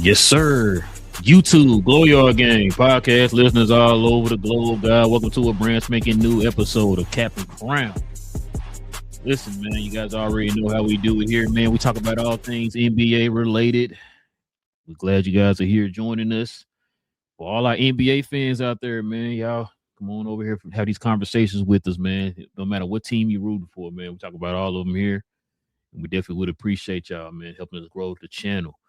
Yes, sir. YouTube, Glow Yard Gang, podcast listeners all over the globe, guys. Welcome to a brand spanking new episode of Captain Crown. Listen, man, you guys already know how we do it here, man. We talk about all things NBA related. We're glad you guys are here joining us. For all our NBA fans out there, man, y'all come on over here and have these conversations with us, man. No matter what team you're rooting for, man, we talk about all of them here. And we definitely would appreciate y'all, man, helping us grow the channel.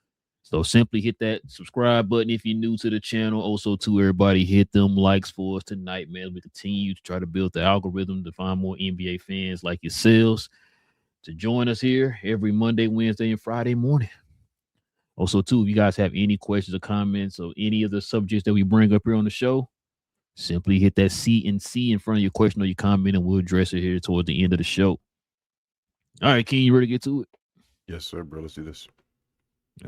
So simply hit that subscribe button if you're new to the channel. Also, to everybody, hit them likes for us tonight, man. We continue to try to build the algorithm to find more NBA fans like yourselves to join us here every Monday, Wednesday, and Friday morning. Also, too, if you guys have any questions or comments or any of the subjects that we bring up here on the show, simply hit that C and C in front of your question or your comment, and we'll address it here toward the end of the show. All right, King, you ready to get to it? Yes, sir, bro. Let's do this.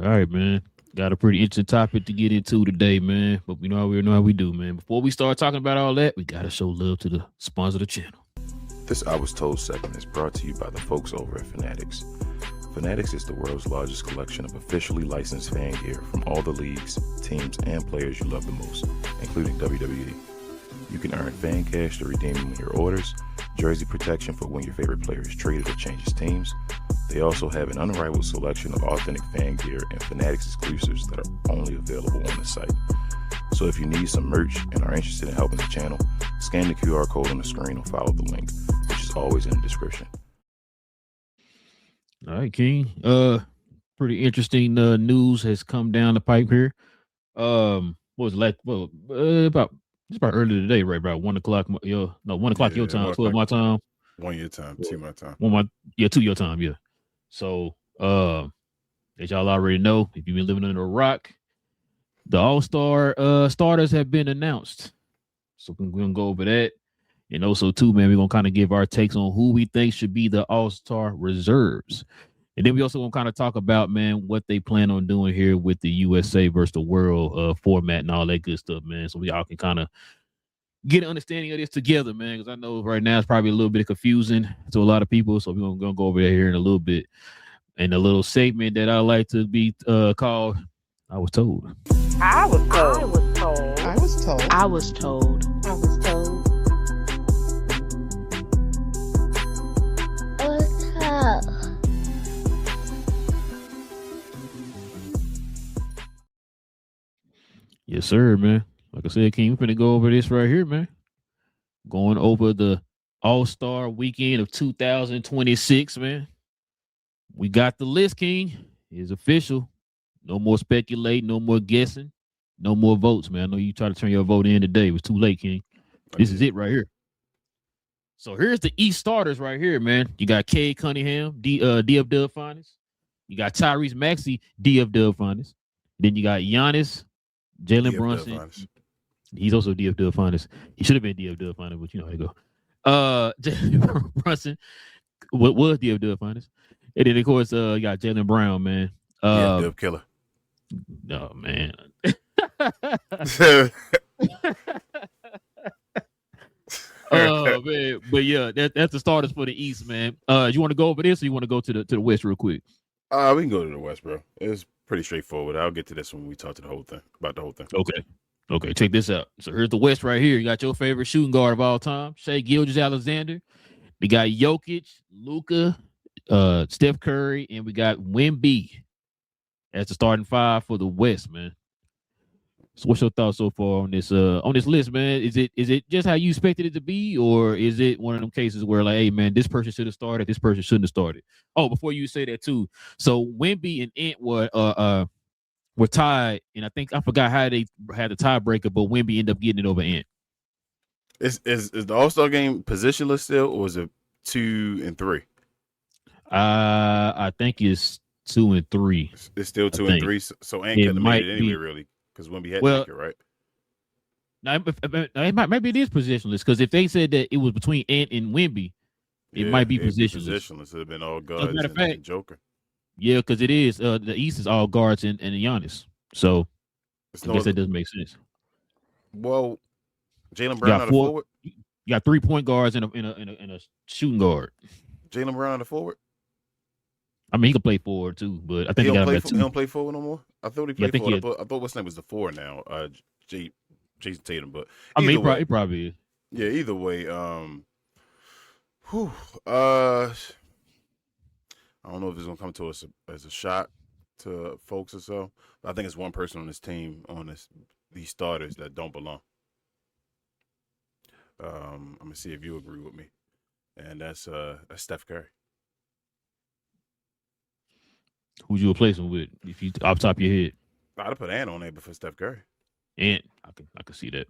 All right, man. Got a pretty interesting topic to get into today, man. But we know how we do, man. Before we start talking about all that, we gotta show love to the sponsor of the channel. This I Was Told segment is brought to you by the folks over at Fanatics. Fanatics is the world's largest collection of officially licensed fan gear from all the leagues, teams, and players you love the most, including WWE. You can earn fan cash to redeem when your orders, jersey protection for when your favorite player is traded or changes teams. They also have an unrivaled selection of authentic fan gear and Fanatics exclusives that are only available on the site. So if you need some merch and are interested in helping the channel, scan the QR code on the screen or follow the link, which is always in the description. All right, King. Pretty interesting news has come down the pipe here. What was it like? Well, about earlier today, right? About 1 o'clock. 1 o'clock your time, 12 my time. 1 your time, 2 my time. 2 your time, yeah. So, as y'all already know, if you've been living under a rock, the All-Star starters have been announced. So we're gonna go over that, and also too, man, we're gonna kind of give our takes on who we think should be the All-Star reserves, and then we also gonna kind of talk about, man, what they plan on doing here with the USA versus the world format and all that good stuff, man. So we all can kind of get an understanding of this together, man, because I know right now it's probably a little bit confusing to a lot of people. So we're gonna go over there here in a little bit, and a little segment that I like to be called "I Was Told." I was told. I was told. I was told. I was told. I was told. Yes, sir, man. Like I said, King, we're finna go over this right here, man. Going over the All-Star weekend of 2026, man. We got the list, King. It's official. No more speculating, no more guessing, no more votes, man. I know you tried to turn your vote in today. It was too late, King. This is it right here. So here's the East starters right here, man. You got Cade Cunningham, DF Dub Finest. You got Tyrese Maxey, DF Dub Finest. Then you got Giannis, Jalen Brunson. He's also DF Dub Finest. He should have been DF Dub Finest, but you know how to go. Jalen Brunson, what was DF Dub Finest? And then, of course, you got Jaylen Brown, man. Dub Killer. No, man. Oh, man. But, yeah, that's the starters for the East, man. You want to go over this or you want to go to the West real quick? We can go to the West, bro. It's pretty straightforward. I'll get to this when we talk to the whole thing, about the whole thing. Okay, check this out. So here's the West right here. You got your favorite shooting guard of all time, Shai Gilgeous-Alexander. We got Jokic, Luka, Steph Curry, and we got Wemby as the starting five for the West, man. So what's your thoughts so far on this list, man? Is it just how you expected it to be, or is it one of them cases where like, hey man, this person should have started, this person shouldn't have started? Oh, before you say that too, so Wemby and Ant were tied, and I forgot how they had the tiebreaker, but Wemby ended up getting it over Ant. Is the All-Star game positionless still, or is it 2 and 3? I think it's 2 and 3. It's still 2 and 3, so Ant couldn't have made it anyway, really, because Wemby had to take it, right? Now, maybe it is positionless, because if they said that it was between Ant and Wemby, it might be positionless. Positionless. It would have been all guards and Joker. Yeah, because it is. The East is all guards and Giannis. So I guess that doesn't make sense. Well, Jaylen Brown not a forward. You got 3-point guards and a shooting guard. Jaylen Brown the forward. I mean, he can play forward too, but I think he don't play forward no more. I thought he played forward. I thought what's his name was the 4 now, Jason Tatum. But I mean, he probably is. Yeah. Either way, I don't know if it's gonna come to us as a shot to folks or so. But I think it's one person on this team, these starters, that don't belong. I'm gonna see if you agree with me, and that's Steph Curry. Who'd you replace him with? If you off the top of your head, I'd have put Ant on there before Steph Curry. Ant, I can see that.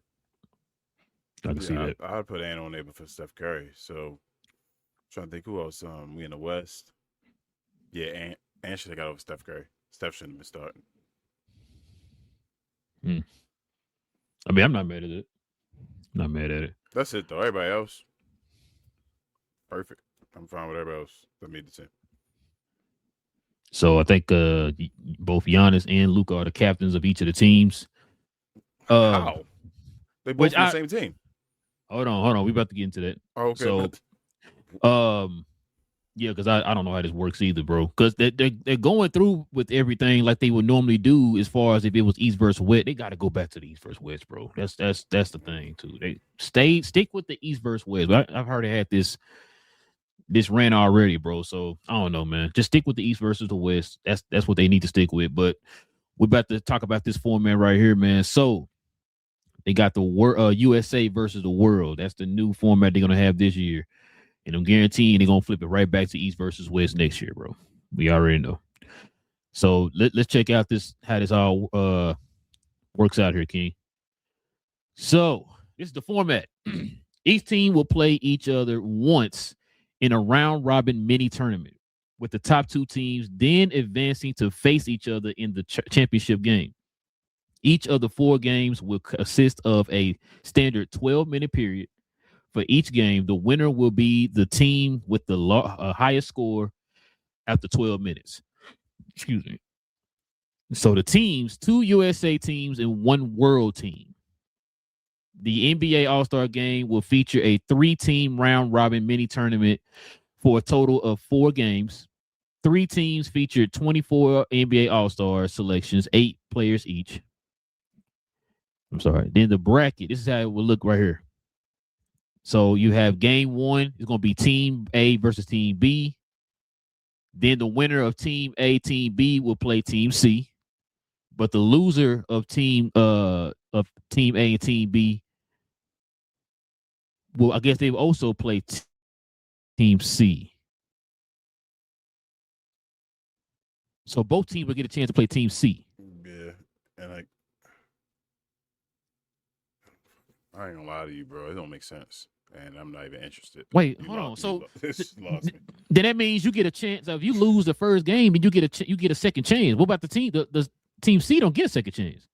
I can see that. I'd put Ant on there before Steph Curry. So, I'm trying to think who else. We in the West. Yeah, Ant should have got over Steph Curry. Steph shouldn't have been starting. I mean, I'm not mad at it. Not mad at it. That's it though. Everybody else, perfect. I'm fine with everybody else that made the team. So I think both Giannis and Luka are the captains of each of the teams. How? They both on the same team. Hold on. We about to get into that. Oh, okay. So, yeah, because I don't know how this works either, bro. Because they're going through with everything like they would normally do as far as if it was East versus West. They got to go back to the East versus West, bro. That's the thing too. They stick with the East versus West. I've heard they had this rant already, bro. So I don't know, man. Just stick with the East versus the West. That's what they need to stick with. But we're about to talk about this format right here, man. So they got the USA versus the world. That's the new format they're gonna have this year. And I'm guaranteeing they're gonna flip it right back to East versus West next year, bro. We already know. So let's check out how this all works out here, King. So this is the format. Each team will play each other once in a round-robin mini-tournament, with the top 2 teams then advancing to face each other in the championship game. Each of the 4 games will consist of a standard 12-minute period. For each game, the winner will be the team with the highest score after 12 minutes. Excuse me. So the teams, 2 USA teams and 1 world team. The NBA All-Star Game will feature a 3-team round-robin mini-tournament for a total of 4 games. 3 teams featured 24 NBA All-Star selections, 8 players each. I'm sorry. Then the bracket, this is how it will look right here. So you have game 1. It's going to be Team A versus Team B. Then the winner of Team A, Team B will play Team C. But the loser of Team A and Team B, well, I guess they will also play Team C. So both teams will get a chance to play Team C. Yeah, and I ain't gonna lie to you, bro. It don't make sense, and I'm not even interested. Wait, hold on. So then that means you get a chance. If you lose the first game, then you get a second chance. What about the team? The Team C don't get a second chance.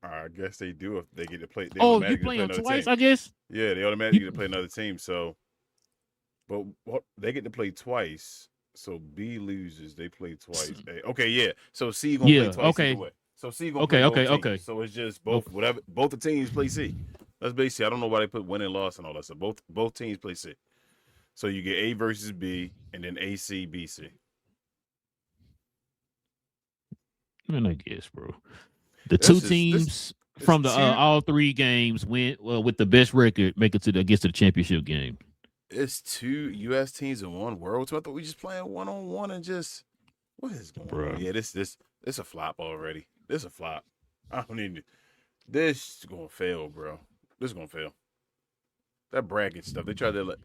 I guess they do if they get to play. You play them twice, I guess. Yeah, they automatically get to play another team. So, but they get to play twice. So B loses, they play twice. Okay, yeah. So C gonna play twice. Okay. Anyway. So C gonna play okay. So it's just both the teams play C. That's basically, I don't know why they put win and loss and all that stuff. Both teams play C. So you get A versus B, and then AC, BC. Man, I guess, bro. The two teams from the all 3 games went with the best record make it to the championship game. It's 2 U.S. teams and 1 world team. I thought we just playing 1-on-1 and just. What is going Bruh. on? Yeah, this a flop already. This a flop. I don't need it. This is gonna fail, bro. This is gonna fail. That bracket stuff. They tried to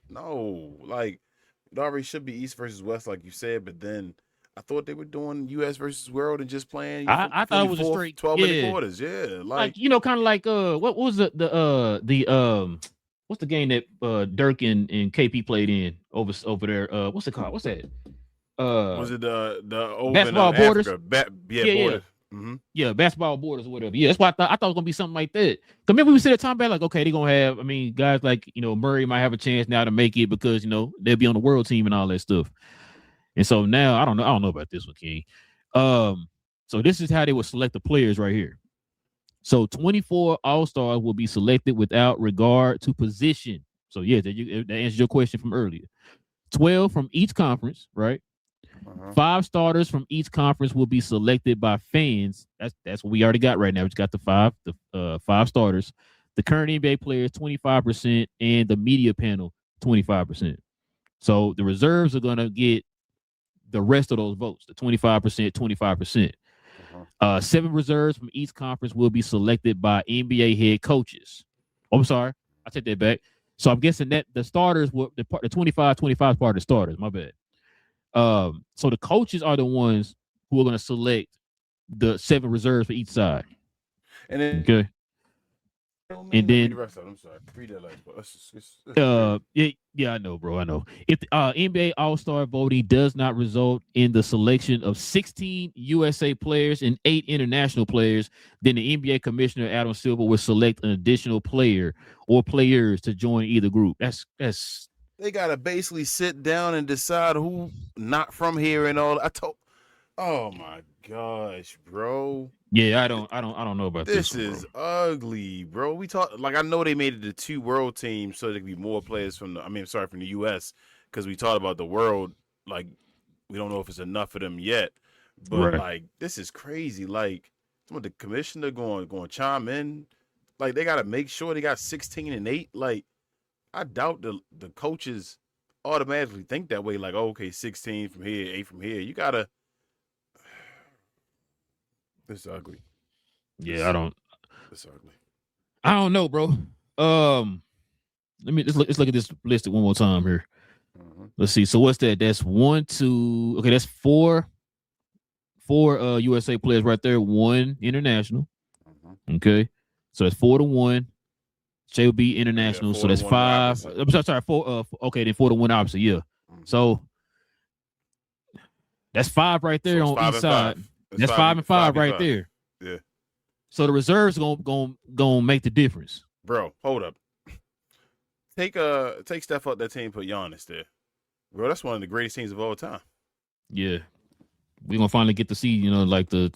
like it already should be East versus West, like you said, but then I thought they were doing US versus World and just playing. I thought it was a straight 12-minute quarters. Yeah, like kind of like what was what's the game that Dirk and KP played in over there? What's it called? What's that? Was it the open Basketball Borders? Yeah, Borders. Mm-hmm. Yeah, Basketball Borders or whatever. Yeah, that's why I thought it was gonna be something like that. Cause remember we said at time back like, okay, they're gonna have. I mean, guys like Murray might have a chance now to make it because they'll be on the world team and all that stuff. And so now I don't know about this one, King. So this is how they would select the players right here. So 24 All-Stars will be selected without regard to position. So yeah, that answers your question from earlier. 12 from each conference, right? 5 starters from each conference will be selected by fans. That's what we already got right now. We just got the 5 starters. The current NBA players 25% and the media panel 25%. So the reserves are gonna get the rest of those votes, the 25%, 25%. 7 reserves from each conference will be selected by NBA head coaches. Oh, I'm sorry, I take that back. So I'm guessing that the starters were the 25 is part of the starters. My bad. So the coaches are the ones who are going to select the 7 reserves for each side. And then, okay. And then, I'm sorry. Read that yeah, I know, bro. I know. If NBA All-Star voting does not result in the selection of 16 USA players and 8 international players, then the NBA commissioner Adam Silver will select an additional player or players to join either group. That's. They gotta basically sit down and decide who not from here and all. Oh my gosh, bro. Yeah, I don't know about this. This is ugly, bro. We talk I know they made it to 2 world teams so there could be more players from the US because we talked about the world. Like we don't know if it's enough for them yet, but like this is crazy. Like some of the commissioner going to chime in. Like they gotta make sure they got 16 and 8. Like I doubt the coaches automatically think that way. Like, oh, okay, 16 from here, 8 from here. You gotta. It's ugly. Yeah, It's ugly. I don't know, bro. Let's look at this list one more time here. Let's see. So what's that? That's 1, 2. Okay, that's 4 USA players right there. 1 international. Okay, so it's 4-1. Jay will be international, so that's 5. I'm sorry, 4. Okay, then 4-1 opposite. Yeah. So that's 5 right there on each side. That's 5 and 5 right there. Yeah. So the reserves gonna make the difference. Bro, hold up. Take Steph out that team, put Giannis there. Bro, that's one of the greatest teams of all time. Yeah. We're gonna finally get to see, like the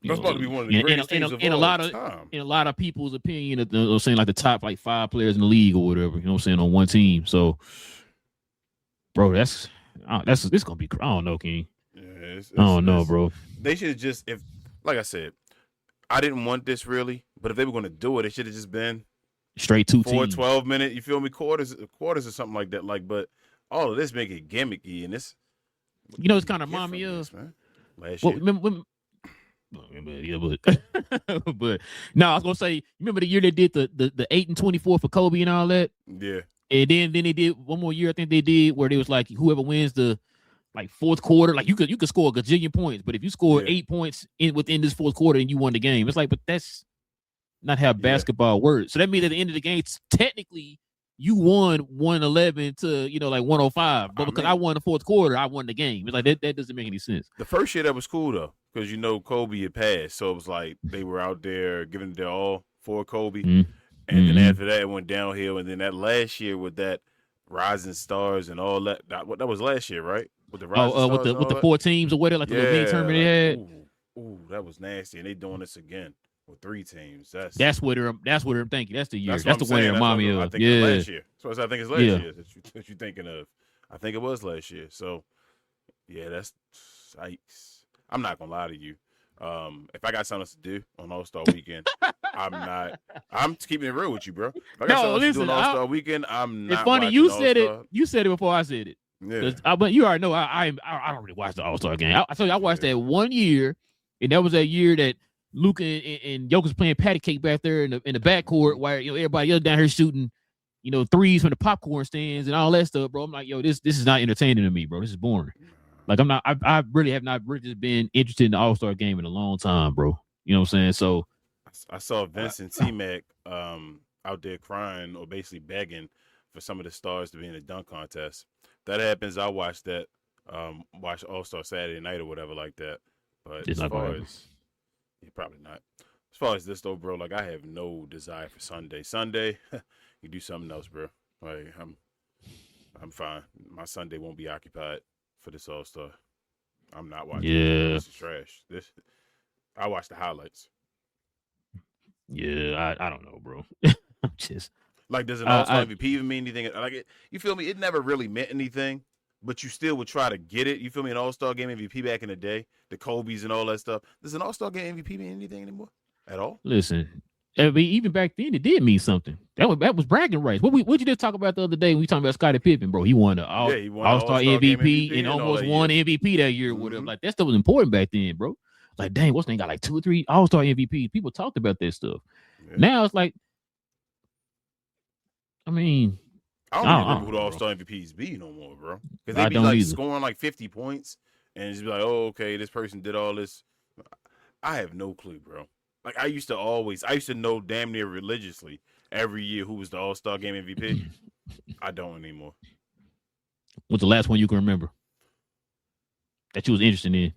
that's about to be one of the greatest teams of all time. In a lot of people's opinion, of saying like the top 5 players in the league or whatever, on one team. So bro, this gonna be I don't know, King. Yeah, I don't know, bro. They should just like I said, I didn't want this really, but if they were going to do it, it should have just been straight 2 4 teams. 12-minute, you feel me, quarters or something like that. Like, but all of this make it gimmicky, and this, it's kind of remind me of last year. But no, I was gonna say, remember the year they did the 8 and 24 for Kobe and all that? Yeah. And then they did one more year. I think they did where they was like whoever wins the fourth quarter, like you could score a gajillion points, but if you score 8 points within this fourth quarter and you won the game, it's like, but that's not how basketball works. So that means at the end of the game, technically you won 111 to 105, but because I won the fourth quarter, I won the game. It's like that doesn't make any sense. The first year that was cool though, because Kobe had passed, so it was like they were out there giving their all for Kobe, and then after that it went downhill, and then that last year with that Rising Stars and all that was last year, right? With the Rising Stars with the 4 teams or whatever, like the big tournament they had. Ooh, that was nasty, and they doing this again with 3 teams. That's what they're thinking. That's the year. That's the one they remind me of. I think it's last year. So I think it's last year that you're thinking of. I think it was last year. So yeah, that's yikes. I'm not gonna lie to you. If I got something to do on All-Star Weekend, I'm keeping it real with you, bro. If I got something to do on All-Star Weekend, I'm not. It's funny you said it. You said it before I said it. Yeah. But you already know I don't really watch the All-Star game. I told you I watched that 1 year, and that was that year that Luka and Jokic playing patty cake back there in the backcourt, while everybody else down here shooting threes from the popcorn stands and all that stuff, bro. I'm like, yo, this is not entertaining to me, bro. This is boring. Like I really have not really just been interested in the All-Star game in a long time, bro. You know what I'm saying? So I saw Vince and T-Mac out there crying or basically begging for some of the stars to be in the dunk contest. If that happens, I'll watch that. Watch All-Star Saturday night or whatever like that. But it's as not far gonna as probably not. As far as this though, bro, like I have no desire for Sunday. Sunday, you do something else, bro. Like I'm fine. My Sunday won't be occupied for this All-Star. I'm not watching. Yeah. This is trash. I watch the highlights. Yeah, I don't know, bro. I'm just like, does an All-Star MVP even mean anything? Like, you feel me? It never really meant anything, but you still would try to get it. You feel me? An All-Star Game MVP back in the day, the Kobe's and all that stuff. Does an All-Star Game MVP mean anything anymore at all? Listen, I mean, even back then, it did mean something. That was bragging rights. What you just talk about the other day when we talking about Scottie Pippen, bro? He won the All-Star MVP and almost won MVP that year. Whatever, like that stuff was important back then, bro. Like, dang, what's name got like 2 or 3 All-Star MVPs? People talked about that stuff. Yeah. Now it's like, I mean, I don't even remember who the All-Star MVPs be no more, bro. Because they be like scoring like 50 points and just be like, oh, okay, this person did all this. I have no clue, bro. Like, I used to know damn near religiously every year who was the All-Star Game MVP. I don't anymore. What's the last one you can remember that you was interested in?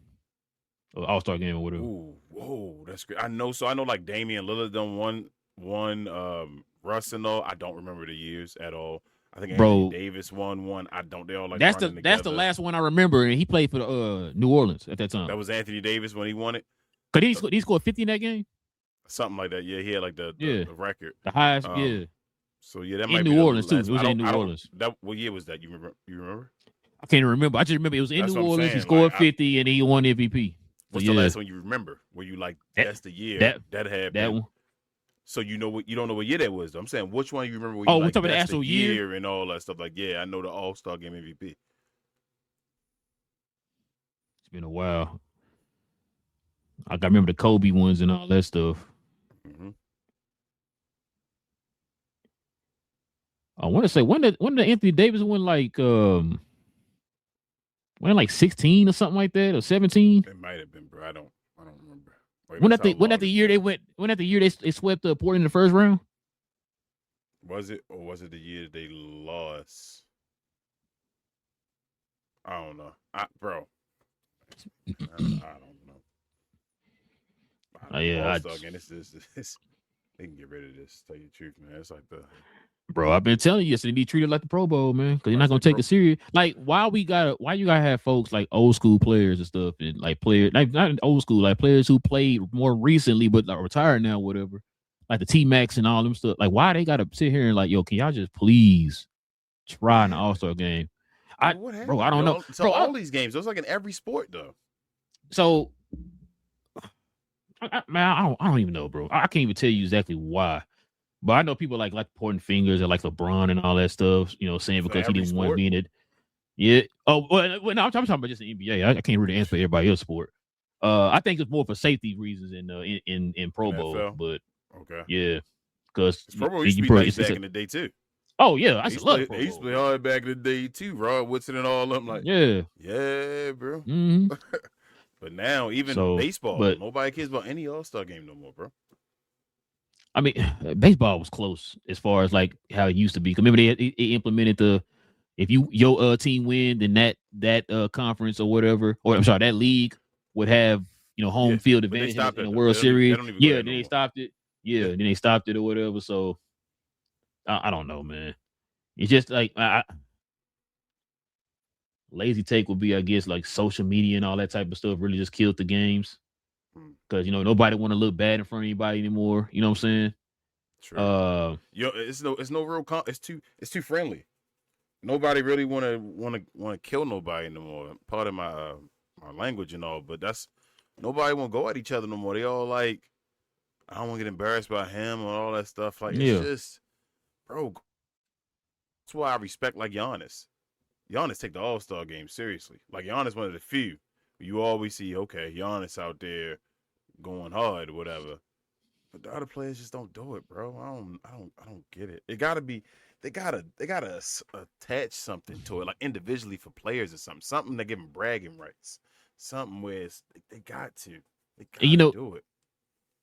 All-Star game or whatever. Ooh, whoa, that's great. I know like Damian Lillard done won Russ and all. I don't remember the years at all. I think Anthony Davis won one. I don't. They all like that's the last one I remember, and he played for New Orleans at that time. That was Anthony Davis when he won it. Cause he scored 50 in that game. Something like that. Yeah, he had like the record, the highest. Yeah. So yeah, that in might New be Orleans too. It was in New Orleans. What year was that? You remember? I can't remember. I just remember it was in New Orleans. He scored 50 and he won MVP. What's the last one you remember? Where you like that's the year that happened? That one. So you don't know what year that was. I'm saying which one you remember? Where we're talking about the actual year and all that stuff. Like, yeah, I know the All-Star Game MVP. It's been a while. I remember the Kobe ones and all that stuff. Mm-hmm. I want to say when did Anthony Davis win like 16 or something like that, or 17? It might have been, bro. I don't remember. When that the year they swept Portland in the first round? Was it, or was it the year they lost? I don't know. I don't know. Again, they can get rid of this. Tell you the truth, man. It's like Bro, I've been telling you, they be treated like the Pro Bowl, man, because you're not gonna take it serious. Like, why you gotta have folks like old school players and stuff, and like players, like not old school, like players who played more recently but like retired now, whatever, like the T-Max and all them stuff. Like, why they gotta sit here and like, yo, can y'all just please try in the All-Star game? I don't know. So all these games, those like in every sport though. So, I don't even know, bro. I can't even tell you exactly why. But I know people like pointing fingers at like LeBron and all that stuff, saying because he didn't want to be in it. Yeah. Oh, well, no, I'm talking about just the NBA. I can't really answer everybody else's sport. I think it's more for safety reasons in Pro Bowl. NFL? But okay, yeah, because Pro Bowl used to be nice back in the day too. Oh yeah, I used to love They used to play hard back in the day too. Rod Woodson and all of them. Like yeah, bro. Mm-hmm. But now even baseball, nobody cares about any All-Star game no more, bro. I mean, baseball was close as far as like how it used to be. Remember they implemented if your team win, then that conference or whatever, or I'm sorry, that league would have home field advantage in the World Series. Then they stopped it. Yeah, then they stopped it or whatever. So I don't know, man. It's just like lazy take would be, I guess, like social media and all that type of stuff really just killed the games. Because nobody want to look bad in front of anybody anymore. You know what I'm saying? True. It's no real. It's too friendly. Nobody really want to kill nobody anymore. Part of my language and all, but nobody want to go at each other no more. They all like, I don't want to get embarrassed by him and all that stuff. Like it's just, bro. That's why I respect like Giannis. Giannis take the All-Star game seriously. Like Giannis one of the few. You always see, okay, Giannis out there going hard or whatever. But the other players just don't do it, bro. I don't get it. They gotta attach something to it, like individually for players or something that give them bragging rights, something where they got to do it.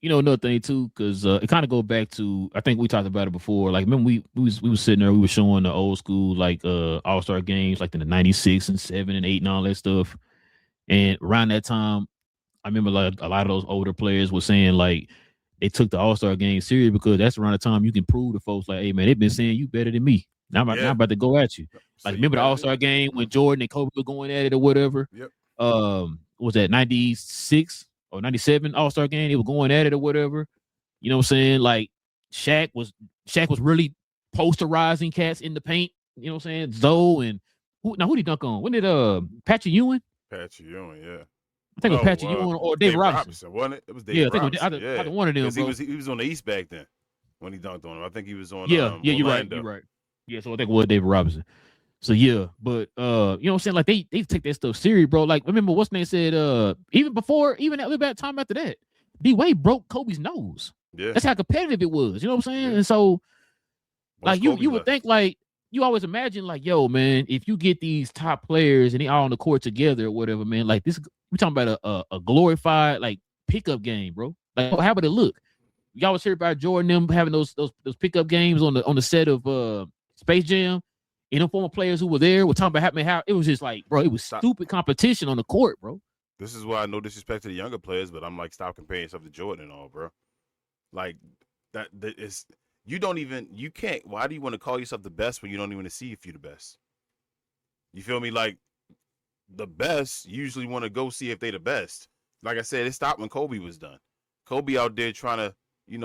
Another thing too, because it kind of go back to, I think we talked about it before. Like, remember we was sitting there, we were showing the old school like All-Star games, like in the '96 and '7 and '8 and all that stuff. And around that time, I remember like a lot of those older players were saying like they took the All-Star game serious because that's around the time you can prove to folks like, hey man, they've been saying you better than me. Now I'm about to go at you. Like, remember the All-Star game when Jordan and Kobe were going at it or whatever? Yep. Was that '96 or '97 All-Star game? They were going at it or whatever. You know what I'm saying? Like Shaq was really posterizing cats in the paint. You know what I'm saying? Zoe and who did he dunk on? When did Patrick Ewing? Patrick Ewing, yeah. I think it was Patrick Ewing or David Robinson. Wasn't it? It was David Robinson. I think one of them. He was on the East back then when he dunked on him. I think he was on. You're right. You're right. Yeah, so I think it was David Robinson. So yeah, but you know what I'm saying? Like they take that stuff serious, bro. Like, remember what's name said even at that time after that, D-Wade broke Kobe's nose. Yeah. That's how competitive it was. You know what I'm saying? Yeah. And so like you would think, like, you always imagine like, yo, man, if you get these top players and they all on the court together or whatever, man, like this, we're talking about a glorified like pickup game, bro. Like, how would it look? You always hear about Jordan them having those pickup games on the set of Space Jam. And them former players who were there were talking about how it was just like, bro, it was stupid competition on the court, bro. This is why, no disrespect to the younger players, but I'm like, stop comparing yourself to Jordan and all, bro. Like that is, you can't. Why do you want to call yourself the best when you don't even see if you're the best? You feel me? Like, the best usually want to go see if they the best. Like I said, it stopped when Kobe was done. Kobe out there trying to,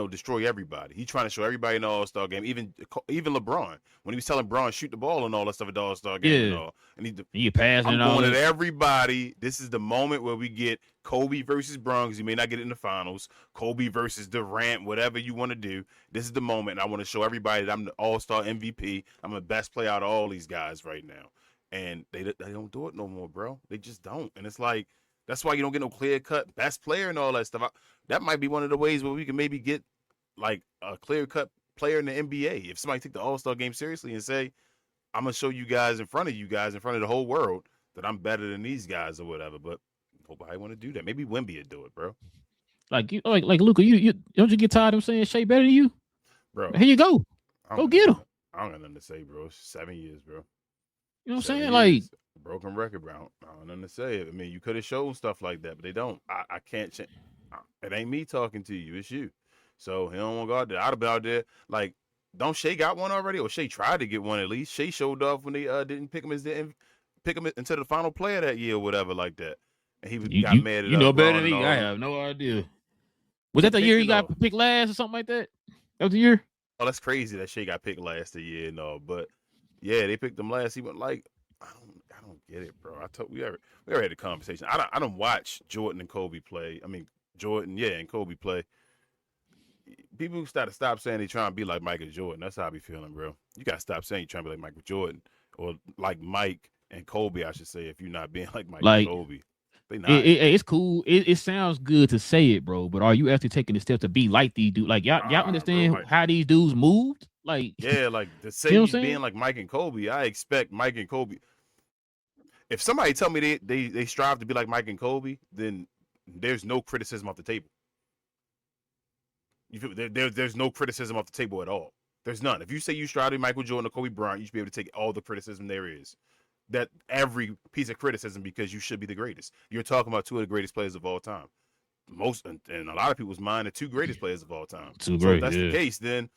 destroy everybody. He trying to show everybody in the All-Star game. Even LeBron, when he was telling Bron shoot the ball and all that stuff at the All-Star game and all. And he passing and all. I'm going at everybody. This is the moment where we get Kobe versus Bron, because you may not get it in the finals. Kobe versus Durant, whatever you want to do. This is the moment. And I want to show everybody that I'm the All-Star MVP. I'm the best player out of all these guys right now. And they don't do it no more, bro. They just don't. And it's like, that's why you don't get no clear-cut best player and all that stuff. That might be one of the ways where we can maybe get like a clear-cut player in the NBA. If somebody take the All-Star game seriously and say, I'm going to show you guys in front of the whole world that I'm better than these guys or whatever. But nobody want to do that. Maybe Wemby would do it, bro. Like Luka, you don't you get tired of saying Shea better than you? Bro. Here you go. Go get him. I don't got nothing to say, bro. It's 7 years, bro. You know what I'm saying? Like, broken record, bro. I don't know nothing to say. I mean, you could have shown stuff like that, but they don't. I can't change. It ain't me talking to you. It's you. So he don't want to go out there. I'd have been out there. Like, don't Shea got one already? Or Shea tried to get one at least. Shea showed off when they didn't pick him into the final player that year or whatever like that. And he got mad at you know better than me. I have no idea. Was that the year he got picked last or something like that? That was the year? Oh, that's crazy that Shea got picked last the year and all. But yeah, they picked him last. He went like, I don't get it, bro. We already had a conversation. I don't watch Jordan and Kobe play. I mean, Jordan, and Kobe play. People gotta stop saying they trying to be like Michael Jordan. That's how I be feeling, bro. You gotta stop saying you're trying to be like Michael Jordan or like Mike and Kobe, I should say, if you're not being like Mike and Kobe. They not. It's cool. It sounds good to say it, bro. But are you actually taking the steps to be like these dudes? Like, y'all understand how these dudes moved? Like, yeah, like to say he's being like Mike and Kobe, I expect Mike and Kobe. If somebody tell me they strive to be like Mike and Kobe, then there's no criticism off the table. There's no criticism off the table at all. There's none. If you say you strive to be Michael Jordan or Kobe Bryant, you should be able to take all the criticism there is. That every piece of criticism, because you should be the greatest. You're talking about two of the greatest players of all time. Most and a lot of people's mind, the two greatest players of all time. So if that's the case, then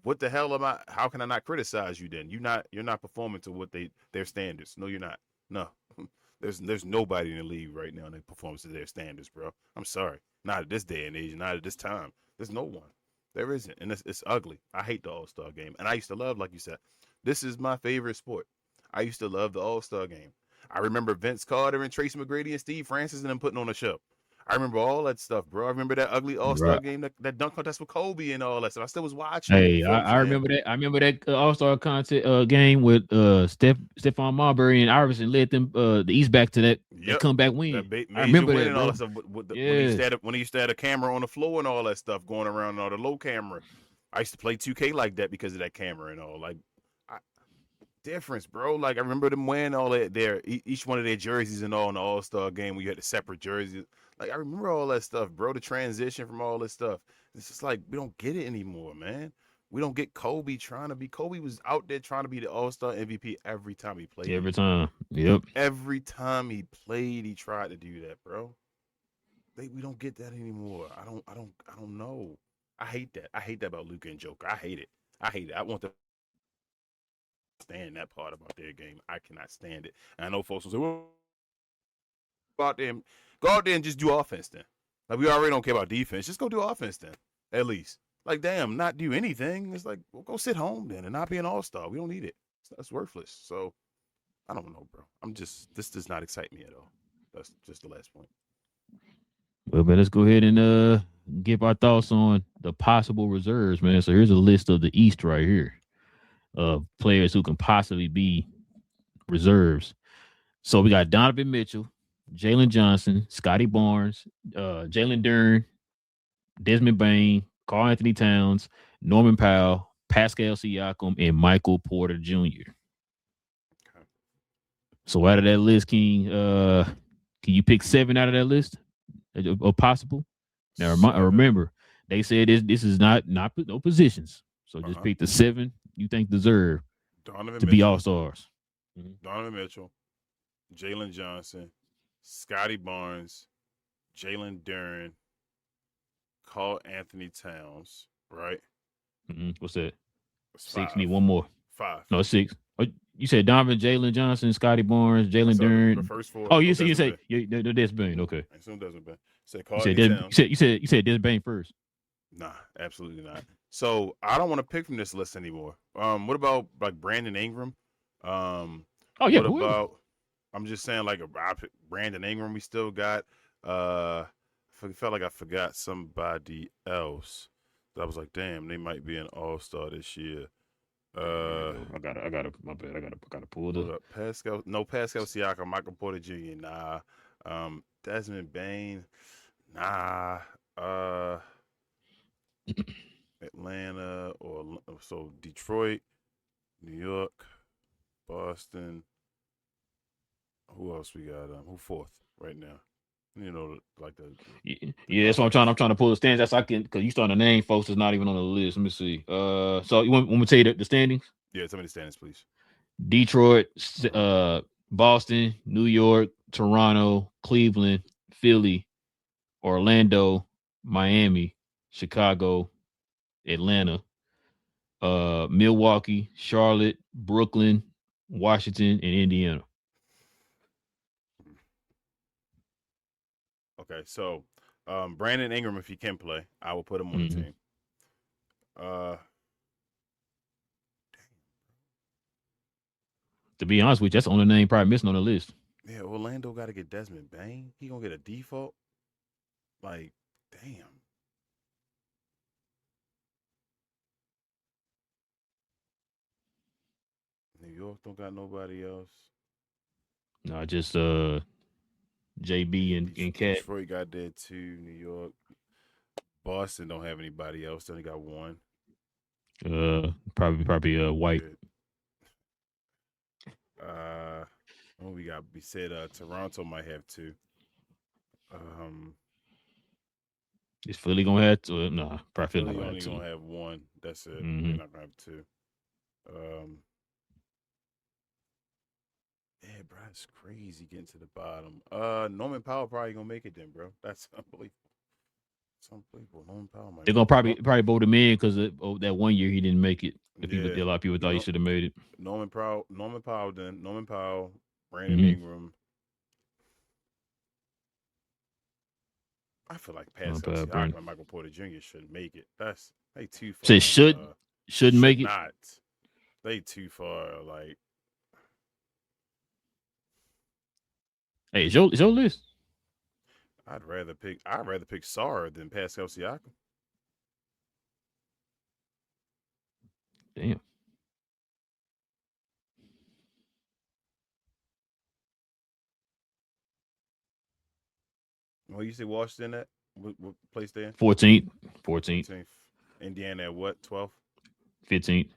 what the hell am I? How can I not criticize you then? You're not performing to what their standards. No, you're not. No, there's nobody in the league right now that performs to their standards, bro. I'm sorry, not at this day and age, not at this time. There's no one. There isn't, and it's ugly. I hate the All-Star game, and I used to love, like you said, this is my favorite sport. I used to love the All-Star game. I remember Vince Carter and Tracy McGrady and Steve Francis and them putting on a show. I remember all that stuff, bro. I remember that ugly All-Star Right. game, that dunk contest with Kobe and all that stuff. I still was watching it. Hey, You feel what I I'm saying? remember that. I remember that All-Star contest game with Stephon Marbury and Iverson led them the East back to that Yep. comeback win. That I major remember win that, and all bro. that stuff. When Yeah. he used to have a camera on the floor and all that stuff going around and all the low camera. I used to play 2K like that because of that camera and all. Like, difference, bro. Like, I remember them wearing all that each one of their jerseys and all in the All-Star game where you had the separate jerseys. Like, I remember all that stuff, bro. The transition from all this stuff. It's just like we don't get it anymore, man. We don't get Kobe trying to be. Kobe was out there trying to be the All-Star MVP every time he played. Every time. Yep. Every time he played, he tried to do that, bro. We don't get that anymore. I don't know. I hate that. I hate that about Luka and Joker. I hate it. I want to stand that part about their game. I cannot stand it. And I know folks will say, well, go out there and just do offense then. Like, we already don't care about defense. Just go do offense then, at least. Like, damn, not do anything. It's like, well, go sit home then and not be an all-star. We don't need it. That's worthless. So, I don't know, bro. This does not excite me at all. That's just the last point. Well, man, let's go ahead and give our thoughts on the possible reserves, man. So here's a list of the East right here of players who can possibly be reserves. So we got Donovan Mitchell, Jalen Johnson, Scotty Barnes, Jalen Duren, Desmond Bain, Karl Anthony Towns, Norman Powell, Pascal Siakam, and Michael Porter Jr. Okay. So out of that list, can you pick 7 out of that list? Or possible. Now remember, they said this is not no positions. So just pick the 7 you think deserve to be all-stars. Donovan Mitchell, Jalen Johnson, Scotty Barnes, Jalen Duren, Karl Anthony Towns, right? What's that? 6. Five. Need one more. 5. No, 6. Oh, you said Donovan, Jalen Johnson, Scotty Barnes, Jalen Duren. The first 4. Oh, you say Desmond Bain. Okay. I assume Desmond Bain. You said Desmond Bain first. Nah, absolutely not. So I don't want to pick from this list anymore. What about like Brandon Ingram? Oh yeah. What about? I'm just saying, like Brandon Ingram. We still got. Felt like I forgot somebody else. I was like, damn, they might be an all-star this year. I gotta my bad. I gotta pull it up. Pascal Siakam, Michael Porter Jr. Nah. Desmond Bain. Nah. Atlanta or so Detroit, New York, Boston. Who else we got? Who 4th right now? You know, like yeah, that's what I'm trying to pull the standings. That's I can because you starting to name folks that's not even on the list. Let me see. So you want me to tell you the standings? Yeah, tell me the standings, please. Detroit, Boston, New York, Toronto, Cleveland, Philly, Orlando, Miami, Chicago, Atlanta, Milwaukee, Charlotte, Brooklyn, Washington, and Indiana. Okay, so Brandon Ingram, if he can play, I will put him on the team. To be honest with you, that's the only name probably missing on the list. Yeah, Orlando got to get Desmond Bain. He gonna get a default. Like, damn. New York don't got nobody else. No, just JB and Cat. Detroit got there too. New York, Boston don't have anybody else. They only got one. Probably White. What we got? We said Toronto might have 2. Is Philly gonna have 2? Nah, probably Philly Philly only 2. gonna have 1. That's it. Mm-hmm. They're not gonna have 2. Yeah, bro, it's crazy getting to the bottom. Norman Powell probably gonna make it then, bro. That's unbelievable. It's unbelievable. Norman Powell might. They're gonna probably vote him in because that one year he didn't make it. A lot of people thought he should have made it. Norman Powell, Brandon Ingram. I feel like Pascal Siakam and Michael Porter Jr. shouldn't make it. They too far. Say shouldn't make it. Not. They too far. Like, hey, it's your list. I'd rather pick Sarr than Pascal Siakam. Damn. Well, you say Washington at what place they in? 14th. 14th. Indiana at what? 12th? 15th.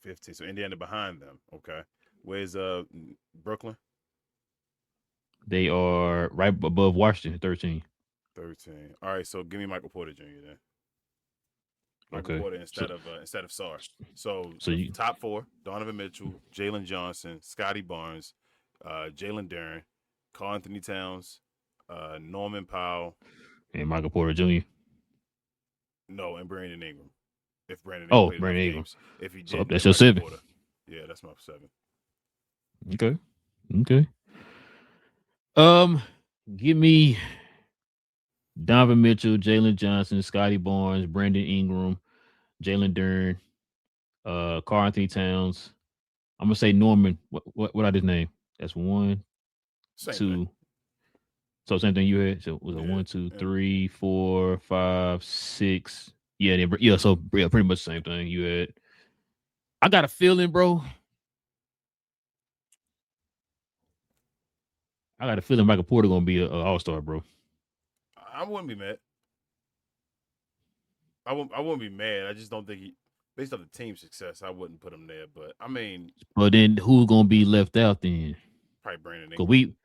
15th. So Indiana behind them. Okay. Where's Brooklyn? They are right above Washington, 13. 13. All right. So give me Michael Porter Jr. then. Michael Okay. Porter instead of Sarr. So you top four: Donovan Mitchell, Jalen Johnson, Scotty Barnes, Jalen Duren, Karl Anthony Towns, Norman Powell. and Michael Porter Jr. No, and Brandon Ingram. If Brandon Oh, played Brandon enough Ingram. games. If he So did, that's your 7. Porter. Yeah, that's my 7. Okay. Give me Donovan Mitchell, Jalen Johnson, Scotty Barnes, Brandon Ingram, Jalen Duren, Karl Anthony Towns. I'm gonna say Norman. What I just name? That's 1, Same 2. thing. So same thing you had. So it was a Yeah, 1, 2, yeah. 3, 4, 5, 6. Yeah. So yeah, pretty much the same thing you had. I got a feeling, bro. Michael Porter gonna be an all-star, bro. I wouldn't be mad. I wouldn't be mad. I just don't think based on the team success, I wouldn't put him there. But I mean, But then who's gonna be left out then? probably Brandon Cause Ingram.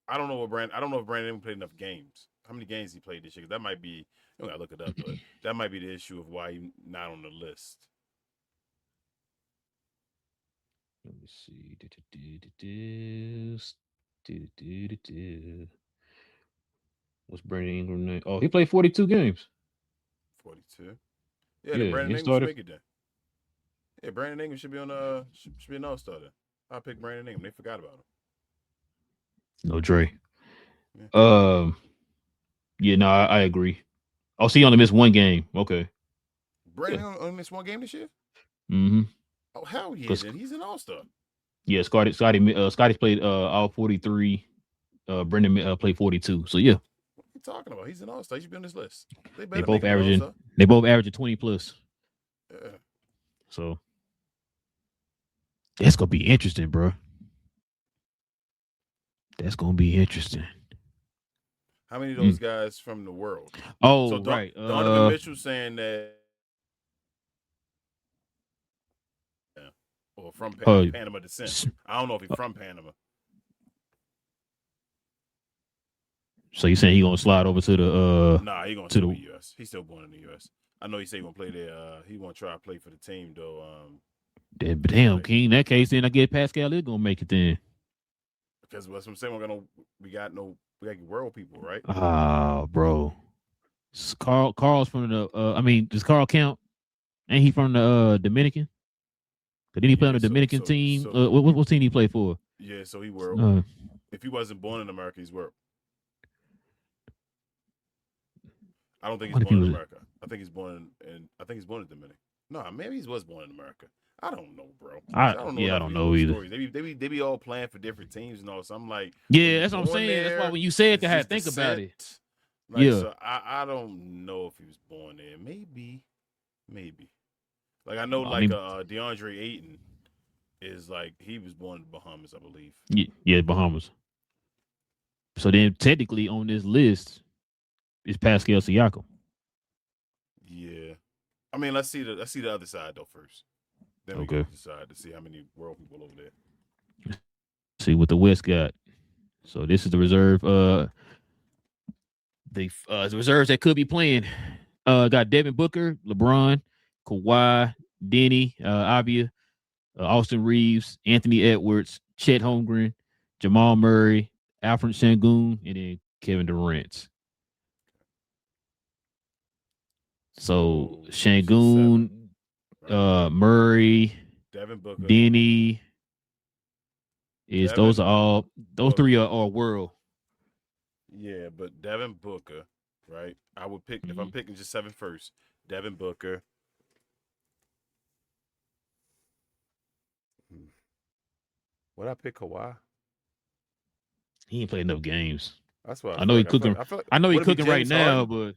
I don't know if Brandon Ingram played enough games. How many games he played this year? 'Cause that might be. I gotta look it up, but that might be the issue of why he's not on the list. Let me see. What's Brandon Ingram name? Oh, he played 42 games. 42. Yeah, then Yeah, Brandon he Ingram should started. make it then. Yeah, Brandon Ingram should be on should be an all-star then. I'll pick Brandon Ingram. They forgot about him. No Dre. Yeah. Yeah, no, I agree. Oh, so he only missed 1 game. Okay. Brandon only missed 1 game this year? Mm-hmm. Oh, hell yeah, then he's an all-star. Yeah, Scotty played all 43. Brendan played 42. So yeah. What are you talking about? He's an all-star. He should be on this list. They both They both averaging 20 plus. Yeah. So that's gonna be interesting, bro. That's gonna be interesting. How many of those guys from the world? Oh, so right. Donovan Mitchell saying that, or from Panama descent. I don't know if he's from Panama. So you saying he gonna slide over to the? Nah, he gonna stay in the U.S. He's still born in the U.S. I know he said he gonna play there. He gonna try to play for the team though. Damn, King. In that case, then I get Pascal is gonna make it then. Because that's what I'm saying. We got world people, right? Oh, bro. Carl's from the. Does Carl count? Ain't he from the Dominican? Didn't he play on the Dominican team? What team he play for? Yeah, so he world. If he wasn't born in America, he's world. I don't think he's born in America. I think he's born in Dominican. No, maybe he was born in America. I don't know, bro. I don't know. I don't know either. Stories. They be all playing for different teams and all. So I'm like, yeah, that's what I'm saying. That's why when you said I had to think about it. Like, so I don't know if he was born there. Maybe. Like I know, DeAndre Ayton is like he was born in the Bahamas, I believe. Yeah, Bahamas. So then, technically, on this list is Pascal Siakam. Yeah, I mean, let's see the other side though first. Then we can decide to see how many world people over there. See what the West got. So this is the reserve. The reserves that could be playing. Got Devin Booker, LeBron, Kawhi, Denny, Avia, Austin Reeves, Anthony Edwards, Chet Holmgren, Jamal Murray, Alfred Sengun, and then Kevin Durant. So Sengun, Murray, Devin Booker, Denny. Those three are world. Yeah, but Devin Booker, right? I would pick if I'm picking just 7 first. Devin Booker. Would I pick Kawhi? He ain't played enough games. That's what I know he's feel cooking. like. I feel like, I know he's would it be cooking right James now, Harden? but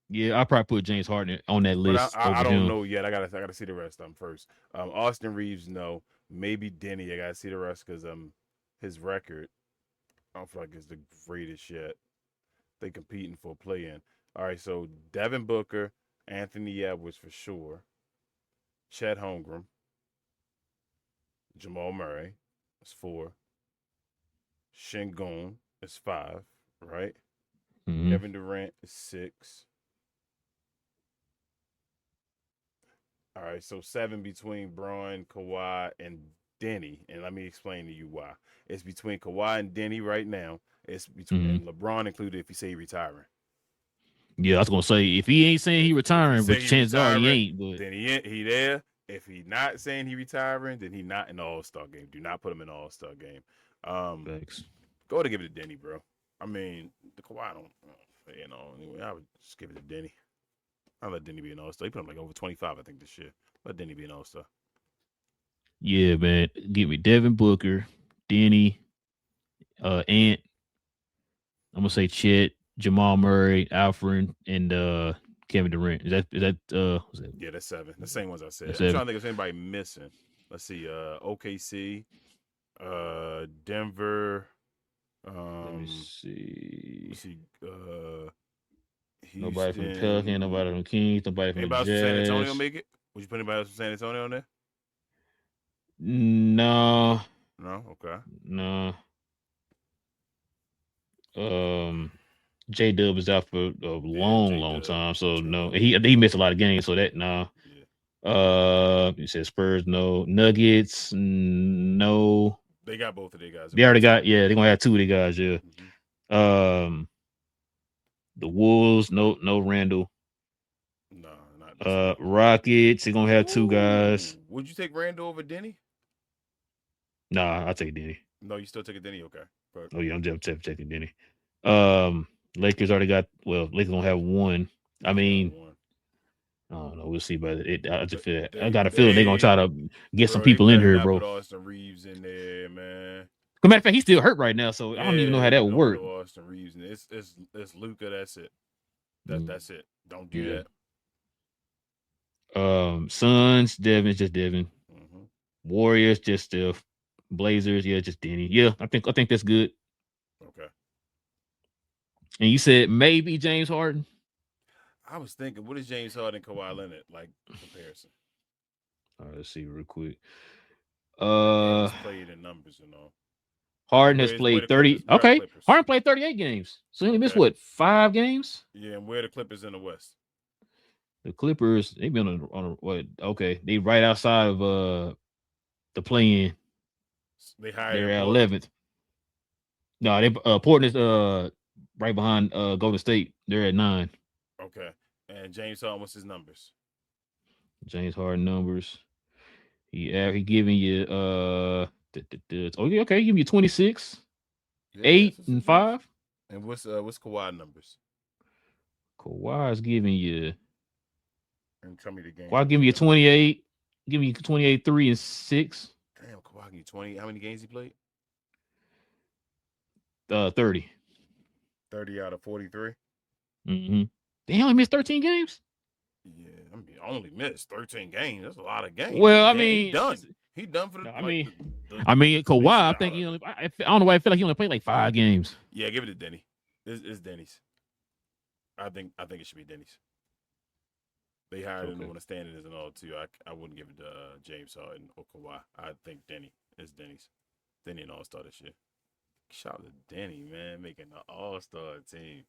yeah, I probably put James Harden on that But list I over don't him. know yet. I gotta see the rest of them first. Austin Reeves, no. Maybe Denny. I gotta see the rest because his record, I don't feel like it's the greatest yet. They competing for a play-in. All right, so Devin Booker, Anthony Edwards for sure, Chet Holmgren, Jamal Murray is 4, Şengün is 5, right? Mhm. Kevin Durant is 6. All right, so 7 between Braun, Kawhi, and Denny. And let me explain to you why. It's between Kawhi and Denny right now. It's between Mhm. and LeBron included if you say he retiring. Yeah, I was gonna say if he ain't saying he If he retiring, say but he chances are he retiring, ain't. But then he there. If he not saying he retiring, then he not in the All-Star game. Do not put him in the All-Star game. thanks. Go to give it to Denny, bro. I mean, the Kawhi don't, anyway, I would just give it to Denny. I'll let Denny be an All-Star. He put him like over 25, I think, this year. Let Denny be an All-Star. Yeah, man. Give me Devin Booker, Denny, Ant. I'm gonna say Chet, Jamal Murray, Alfred, and Kevin Durant. Is that what's that? Yeah, that's 7. The same ones I said. That's I'm 7. trying to think if there's anybody missing. Let's see. OKC, Denver. Let me see. Let's see. Houston. Nobody from the Pelicans, nobody from the Kings, nobody from Anybody the else from San Antonio Jazz. make it? Would you put anybody else from San Antonio on there? No, No. Okay. no. J Dub is out for a long J-Dub. time, so Too no. long. He missed a lot of games, so that no. Yeah. You said Spurs, no. Nuggets, no. They got both of their guys. They already got, yeah, they're gonna have 2 of the guys, yeah. Mm-hmm. The Wolves, no Randall. No, not Rockets, they're gonna have 2 guys. Would you take Randall over Denny? Nah, I'll take Denny. No, you still take a Denny. Okay. But, Oh yeah, I'm just taking Denny. Lakers already got, well, Lakers gonna have 1. I mean, I don't know. We'll see, but I just feel I got a feeling they're gonna try to get some people in here, bro. Put Austin Reeves in there, man. As a matter of fact, he's still hurt right now, so I don't even know how that would work. Austin Reeves, and it's Luka. That's it. That's it. Don't do that. Suns, Devin, just Devin. Mm-hmm. Warriors, just Steph. Blazers, yeah, just Denny. Yeah, I think that's good. Okay. And you said maybe James Harden. I was thinking, what is James Harden, Kawhi Leonard like comparison? All right, let's see real quick. He's played in numbers and all. Harden has played 30. Okay, Harden played 38 games, so he only missed what, 5 games? Yeah, and where are the Clippers in the West? The Clippers, they've been on what? Okay, they right outside of the play-in. They're at 11th. No, they Portland is right behind Golden State. They're at 9. Okay. And James Harden, what's his numbers? James Harden numbers. He giving you okay, give me 26, 8 and 5. And what's Kawhi numbers? Kawhi is giving you. And tell me the game. Kawhi giving you 28. Give me 28, 3 and 6. Damn, Kawhi give you 20. How many games he played? 30. 30 out of 43. Mm-hmm. They only missed 13 games. Yeah, I mean, only missed 13 games. That's a lot of games. Well, I mean, he done for the. Kawhi. I think he only. I don't know why I feel like he only played like 5 games. Yeah, give it to Denny. It's Denny's. I think it should be Denny's. They hired him on the standings and all too. I wouldn't give it to James Harden or Kawhi. I think Denny is Denny's. Denny an All-Star this year. Shout out to Denny, man, making the All-Star team.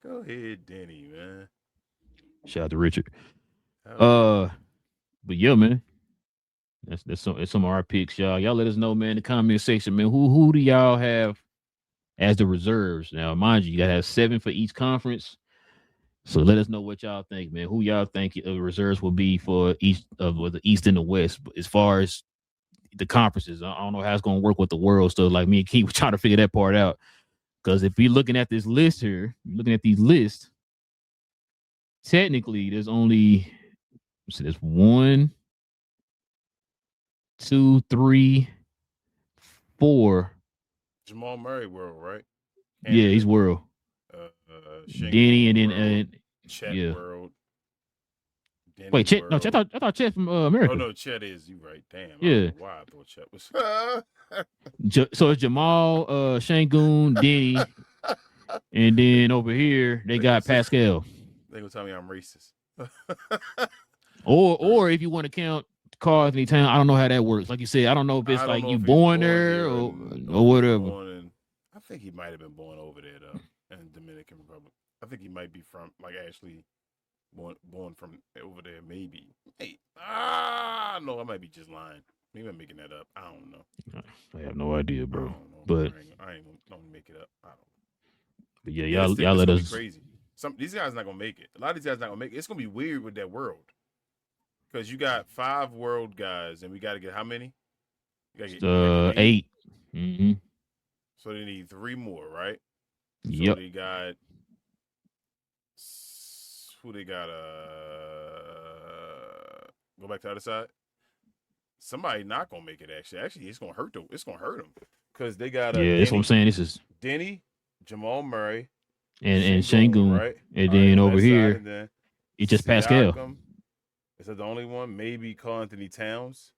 Go ahead, Denny, man. Shout out to Richard. But yeah, man. That's some of our picks, y'all. Y'all let us know, man, in the comment section, man. Who do y'all have as the reserves? Now, mind you gotta have 7 for each conference. So let us know what y'all think, man. Who y'all think the reserves will be for each of the East and the West. But as far as the conferences, I don't know how it's gonna work with the world stuff. Like me and Keith were trying to figure that part out. Because if you're looking at this list here, looking at these lists, technically there's only there's 1, 2, 3, 4. Jamal Murray world, right? Yeah, he's world. Denny and then Chet yeah. World. Denny Wait, Chet? World. No, Chet. I thought Chet from America. Oh no, Chet is. You right? Damn. Yeah. I don't know why I thought Chet was. So it's Jamal, Shangoon, Denny, and then over here they got Pascal. They gonna tell me I'm racist. Or if you want to count Karl Anthony Towns, I don't know how that works. Like you said, I don't know if it's like you born there or whatever. I think he might have been born over there though, in the Dominican Republic. I think he might be from actually born from over there. Maybe. Hey, no, I might be just lying. Maybe I'm making that up. I don't know. I have no idea, bro. I don't know. But I ain't gonna make it up. I don't know. But yeah, y'all let us. Crazy. These guys not gonna make it. A lot of these guys not gonna make it. It's gonna be weird with that world. Because you got 5 world guys, and we got to get how many? You gotta get 8. Mm-hmm. So they need 3 more, right? Yep. So they got who they got? Go back to the other side. Somebody not gonna make it. Actually, it's gonna hurt them. It's gonna hurt them because they got. Yeah, that's what I'm saying. This is Denny, Jamal Murray, and Shangoon, right? And then over here, and then it's just Pascal. Is that the only one? Maybe Karl Anthony Towns.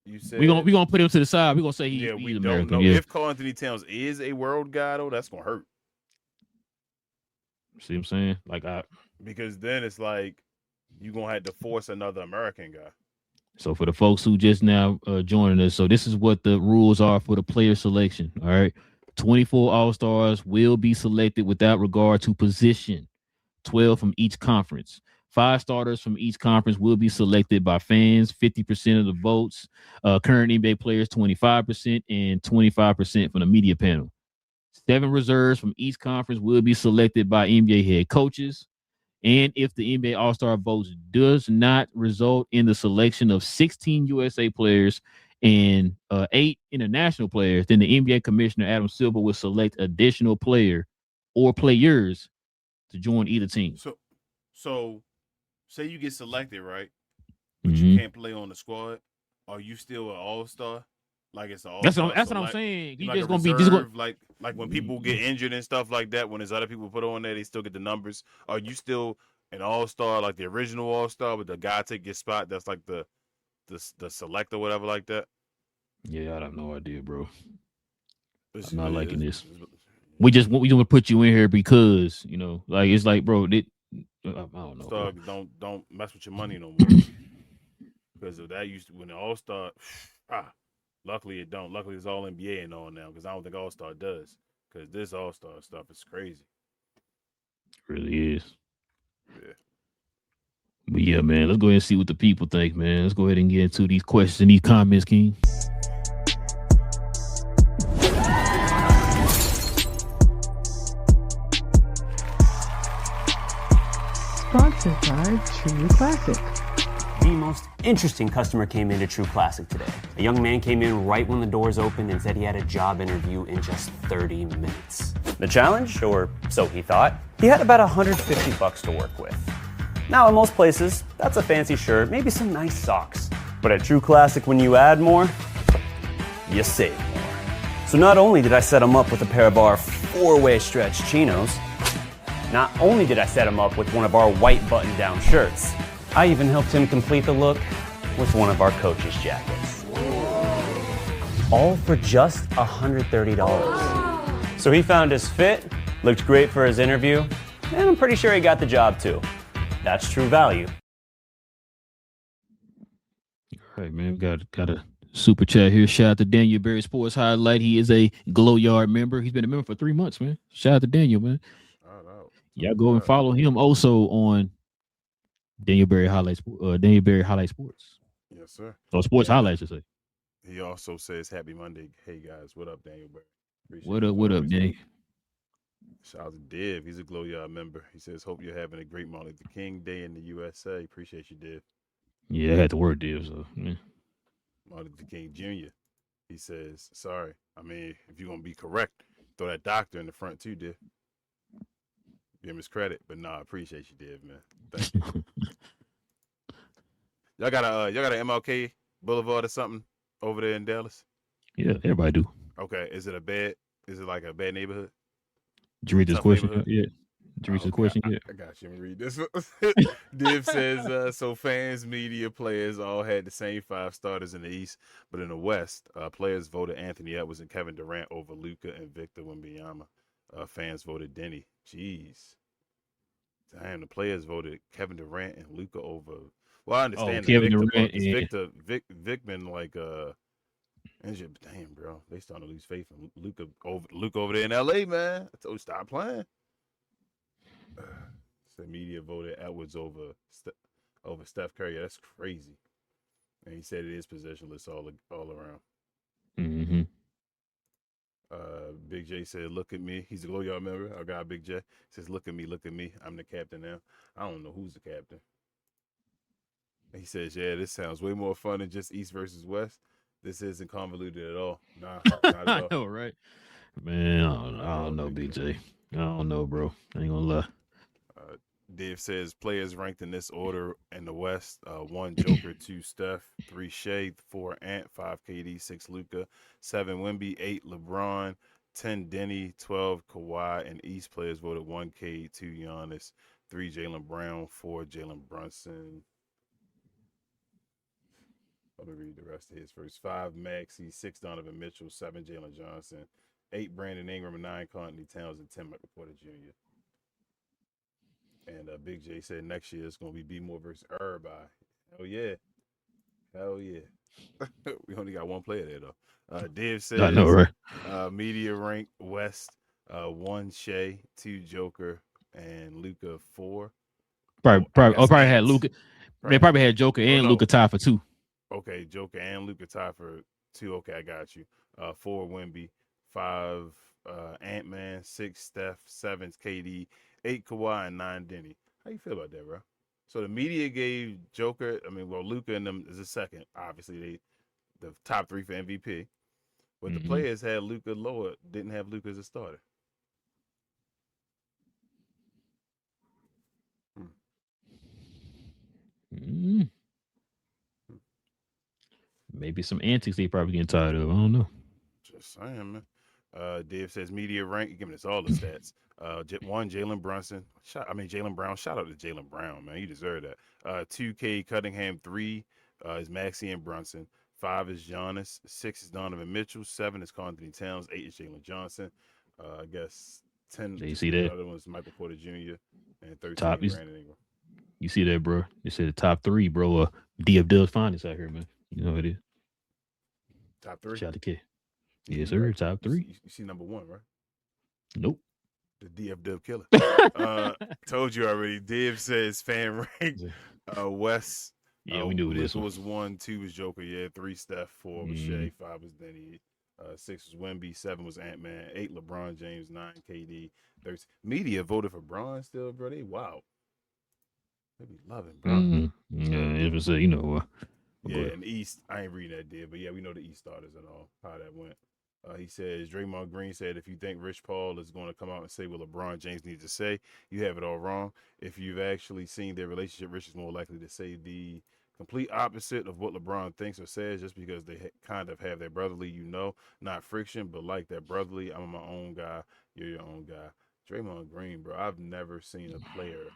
You said we gonna put him to the side. We gonna say he's we American. Don't know yeah. if Karl Anthony Towns is a world guy though. That's gonna hurt. See what I'm saying? Because then it's like you gonna have to force another American guy. So for the folks who just now joining us, so this is what the rules are for the player selection. All right, 24 All-Stars will be selected without regard to position. 12 from each conference. 5 starters from each conference will be selected by fans, 50% of the votes. Current NBA players, 25%, and 25% from the media panel. 7 reserves from each conference will be selected by NBA head coaches. And if the NBA All-Star votes does not result in the selection of 16 USA players and 8 international players, then the NBA commissioner, Adam Silver, will select additional player or players to join either team. So say you get selected, right? But you can't play on the squad. Are you still an all-star? Like it's an all-star. That's what I'm saying. You like just gonna reserve, be like when people get injured and stuff like that. When there's other people put on there, they still get the numbers. Are you still an all-star, like the original all-star, but the guy take your spot? That's like the select or whatever like that. Yeah, I have no idea, bro. I'm not liking this. We want to put you in here because it's like, bro. I don't know. Star, don't mess with your money no more. Because of that used to when the All-Star. Luckily it don't. Luckily it's all NBA and all now because I don't think All-Star does. Because this All-Star stuff is crazy. It really is. Yeah. But yeah, man, let's go ahead and see what the people think, man. Let's go ahead and get into these questions and these comments, King. Sponsored by True Classic. The most interesting customer came into True Classic today. A young man came in right when the doors opened and said he had a job interview in just 30 minutes. The challenge, or so he thought, he had about $150 to work with. Now, in most places, that's a fancy shirt, maybe some nice socks. But at True Classic, when you add more, you save more. So not only did I set him up with a pair of our 4-way stretch chinos, not only did I set him up with one of our white button-down shirts, I even helped him complete the look with one of our coach's jackets. All for just $130. So he found his fit, looked great for his interview, and I'm pretty sure he got the job too. That's true value. All right, man, got a super chat here. Shout out to Daniel Berry Sports Highlight. He is a Glow Yard member. He's been a member for 3 months, man. Shout out to Daniel, man. Y'all go and follow him also on Daniel Berry Highlights. Daniel Berry Highlight Sports. Yes, sir. Or Sports Highlights, I say. He also says, "Happy Monday, hey guys. What up, Daniel Berry? What up, Danny? Shout out to Div. He's a Glow Yard member. He says, "Hope you're having a great Martin Luther King Day in the USA." Appreciate you, Div. Yeah, I had to work, Div. So yeah. Martin Luther King Jr. He says, "Sorry. I mean, if you're gonna be correct, throw that doctor in the front too, Div." Give him his credit, but I appreciate you, Div, man. Thank you. y'all got a MLK Boulevard or something over there in Dallas? Yeah, everybody do. Okay, is it like a bad neighborhood? Did you read this Tough question neighborhood. yet? Did you read the Okay, question yet? I got you. Let me read this one. Div says, so fans, media, players all had the same 5 starters in the East, but in the West, players voted Anthony Edwards and Kevin Durant over Luka and Victor Wembanyama. Fans voted Denny. Jeez. Damn, the players voted Kevin Durant and Luka over. Well, I Oh, understand the Kevin Victor Durant part because and Vic been like injured. Damn, bro, they starting to lose faith in Luka over there in LA, man. I told you stop playing. The media voted Edwards over Steph Curry. That's crazy. And he said it is possessionless all around. mm-hmm. Big J said, "Look at me." He's a Glow Yard member. Our guy Big J says, "Look at me, look at me. I'm the captain now." I don't know who's the captain. He says, "Yeah, this sounds way more fun than just East versus West. This isn't convoluted at all. Nah, not at I all." know, right? Man, I don't know, Big BJ. I don't know, bro. I ain't gonna lie. Dave says players ranked in this order in the West: 1 Joker, 2 Steph, 3 Shea, 4 Ant, 5 KD, 6 Luka, 7 Wemby, 8 LeBron, 10 Denny, 12 Kawhi, and East players voted 1 K, 2 Giannis, 3 Jaylen Brown, 4 Jalen Brunson. Let me read the rest of his first. 5 Maxey, 6 Donovan Mitchell, 7 Jalen Johnson, 8 Brandon Ingram, 9 Anthony Towns, and 10 Michael Porter Jr. And Big J said next year it's going to be B More versus everybody. Hell yeah. Hell yeah. We only got one player there, though. Div says, I know, right? Media rank West, 1 Shea, 2 Joker, and Luka 4. Probably had Luka. They probably had Joker and Luka tied for 2. Okay, Joker and Luka tied for 2. Okay, I got you. 4 Wemby, 5 Ant-Man, 6 Steph, 7 KD, 8 Kawhi, and 9 Denny. How you feel about that, bro? So the media gave Joker, Luka and them is a second. Obviously, the top 3 for MVP. But the players had Luka lower, didn't have Luka as a starter. Maybe some antics they probably getting tired of. I don't know. Just saying, man. Dave says media rank, giving us all the stats. 1 Jalen Brunson. Jalen Brown. Shout out to Jalen Brown, man. You deserve that. 2K Cunningham. 3 is Maxey and Brunson. 5 is Giannis. 6 is Donovan Mitchell. 7 is Anthony Towns. 8 is Jalen Johnson. I guess 10. You see that? The other one is Michael Porter Jr. and 13 Top, Brandon Ingram. You see that, bro? They said the top 3, bro. DFW's finest out here, man. You know what it is. Top 3. Shout out to K. Yes, sir. Top 3. You see number 1, right? Nope. The DFW killer. Told you already. Div says fan rank. West. Yeah, we knew this. Luka was 1, 2 was Joker. Yeah, 3 Steph, 4 was Shea, 5 was Denny, 6 was Wemby, 7 was Ant-Man, 8 LeBron James, 9 KD, 13. Media voted for Bron still, bro. They wow. They be loving, bro. Yeah, it was yeah, in the East, I ain't reading that, Div, but yeah, we know the East starters and all how that went. He says, Draymond Green said, if you think Rich Paul is going to come out and say what LeBron James needs to say, you have it all wrong. If you've actually seen their relationship, Rich is more likely to say the complete opposite of what LeBron thinks or says just because they kind of have that brotherly, not friction, but like that brotherly, I'm my own guy, you're your own guy. Draymond Green, bro, I've never seen a player.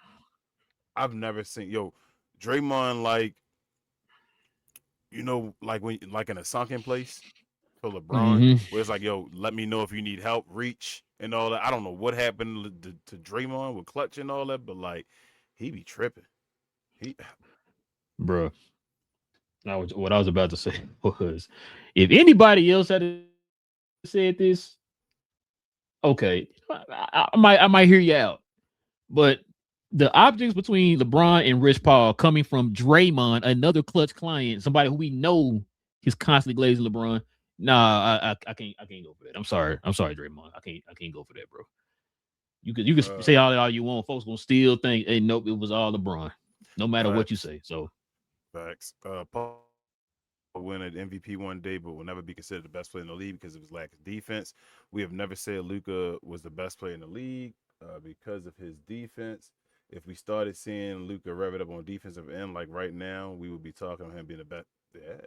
Draymond, like in a sunken place. For LeBron, where it's like, yo, let me know if you need help, reach, and all that. I don't know what happened to Draymond with clutch and all that, but he be tripping. Bro. Now, what I was about to say was, if anybody else had said this, okay, I might hear you out. But the objects between LeBron and Rich Paul coming from Draymond, another clutch client, somebody who we know is constantly glazing LeBron. Nah, I can't go for that. I'm sorry, Draymond. I can't go for that, bro. You could say all you want. Folks gonna still think, hey, nope, it was all LeBron. No matter what you say. So facts. Paul will win an MVP one day, but will never be considered the best player in the league because of his lack of defense. We have never said Luka was the best player in the league because of his defense. If we started seeing Luka rev it up on defensive end like right now, we would be talking about him being the best. Yeah,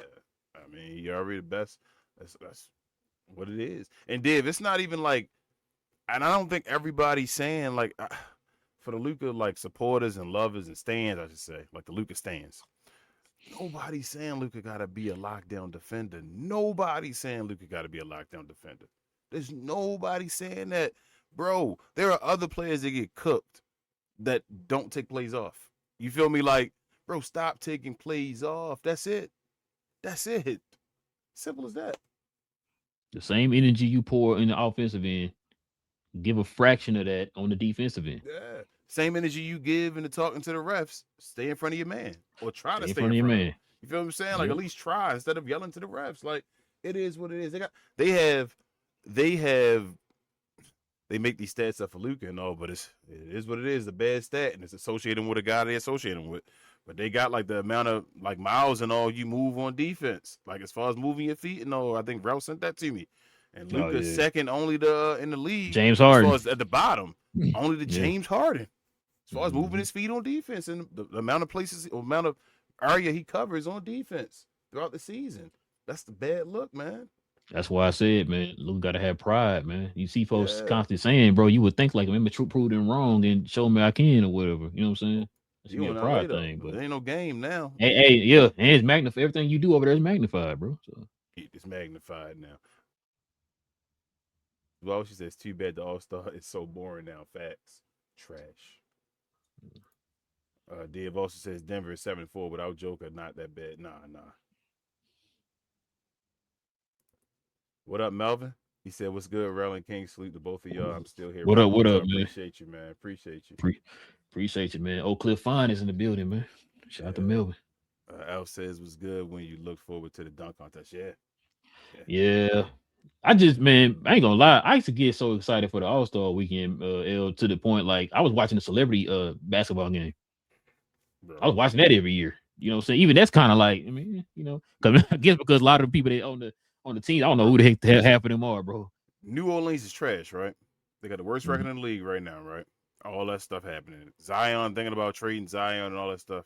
you're already the best. That's what it is. And Div, it's not even like and I don't think everybody's saying like for the Luka like supporters and lovers and stands, I should say, like the Luka stands. Nobody's saying Luka gotta be a lockdown defender. Nobody's saying Luka gotta be a lockdown defender. There's nobody saying that, bro. There are other players that get cooked that don't take plays off. You feel me? Like, bro, stop taking plays off. That's it. That's it. Simple as that. The same energy you pour in the offensive end, give a fraction of that on the defensive end. Yeah. Same energy you give into talking to the refs, stay in front of your man. Or try to In stay front of your man. You feel what I'm saying? Like Yep. at least try instead of yelling to the refs. Like it is what it is. They make these stats up for Luka and all, but it is what it is, a bad stat, and it's associated with a guy they associate him with. But they got like the amount of like miles and all you move on defense. Like as far as moving your feet and all, I think Ralph sent that to me. And Luka's second only in the league. James Harden. As far as at the bottom, only to Yeah. James Harden. As far as moving his feet on defense and the amount of places, amount of area he covers on defense throughout the season. That's the bad look, man. That's why I said, man, Luka got to have pride, man. You see folks Yeah. constantly saying, bro, you would think like, man, prove them wrong and show me I can or whatever. You know what I'm saying? It should You be a in pride LA, thing. but But it ain't no game now. hey, yeah, and it's magnified. Everything you do over there is magnified, bro. So It's magnified now. Well, she says, too bad the All-Star is so boring now. Facts. Trash. Dave also says Denver is 7-4 without Joker. Not that bad. Nah. What up, Melvin? He said, what's good, Rel King? Salute to both of y'all. I'm still here. What up, man? Appreciate you, man. Appreciate you. Appreciate you, man. Oak Cliff Fine is in the building, man. Shout out to Melvin. Al says was good when you look forward to the dunk contest. Yeah. I just, man, I ain't gonna lie. I used to get so excited for the All-Star weekend, L, to the point like I was watching the celebrity basketball game. Bro. I was watching that every year. You know what I'm saying? Even that's kind of like, I mean, you know, because I guess because a lot of the people that on the team, I don't know who the heck half of them are, bro. New Orleans is trash, right? They got the worst record in the league right now, right? All that stuff happening. Zion thinking about trading Zion and all that stuff.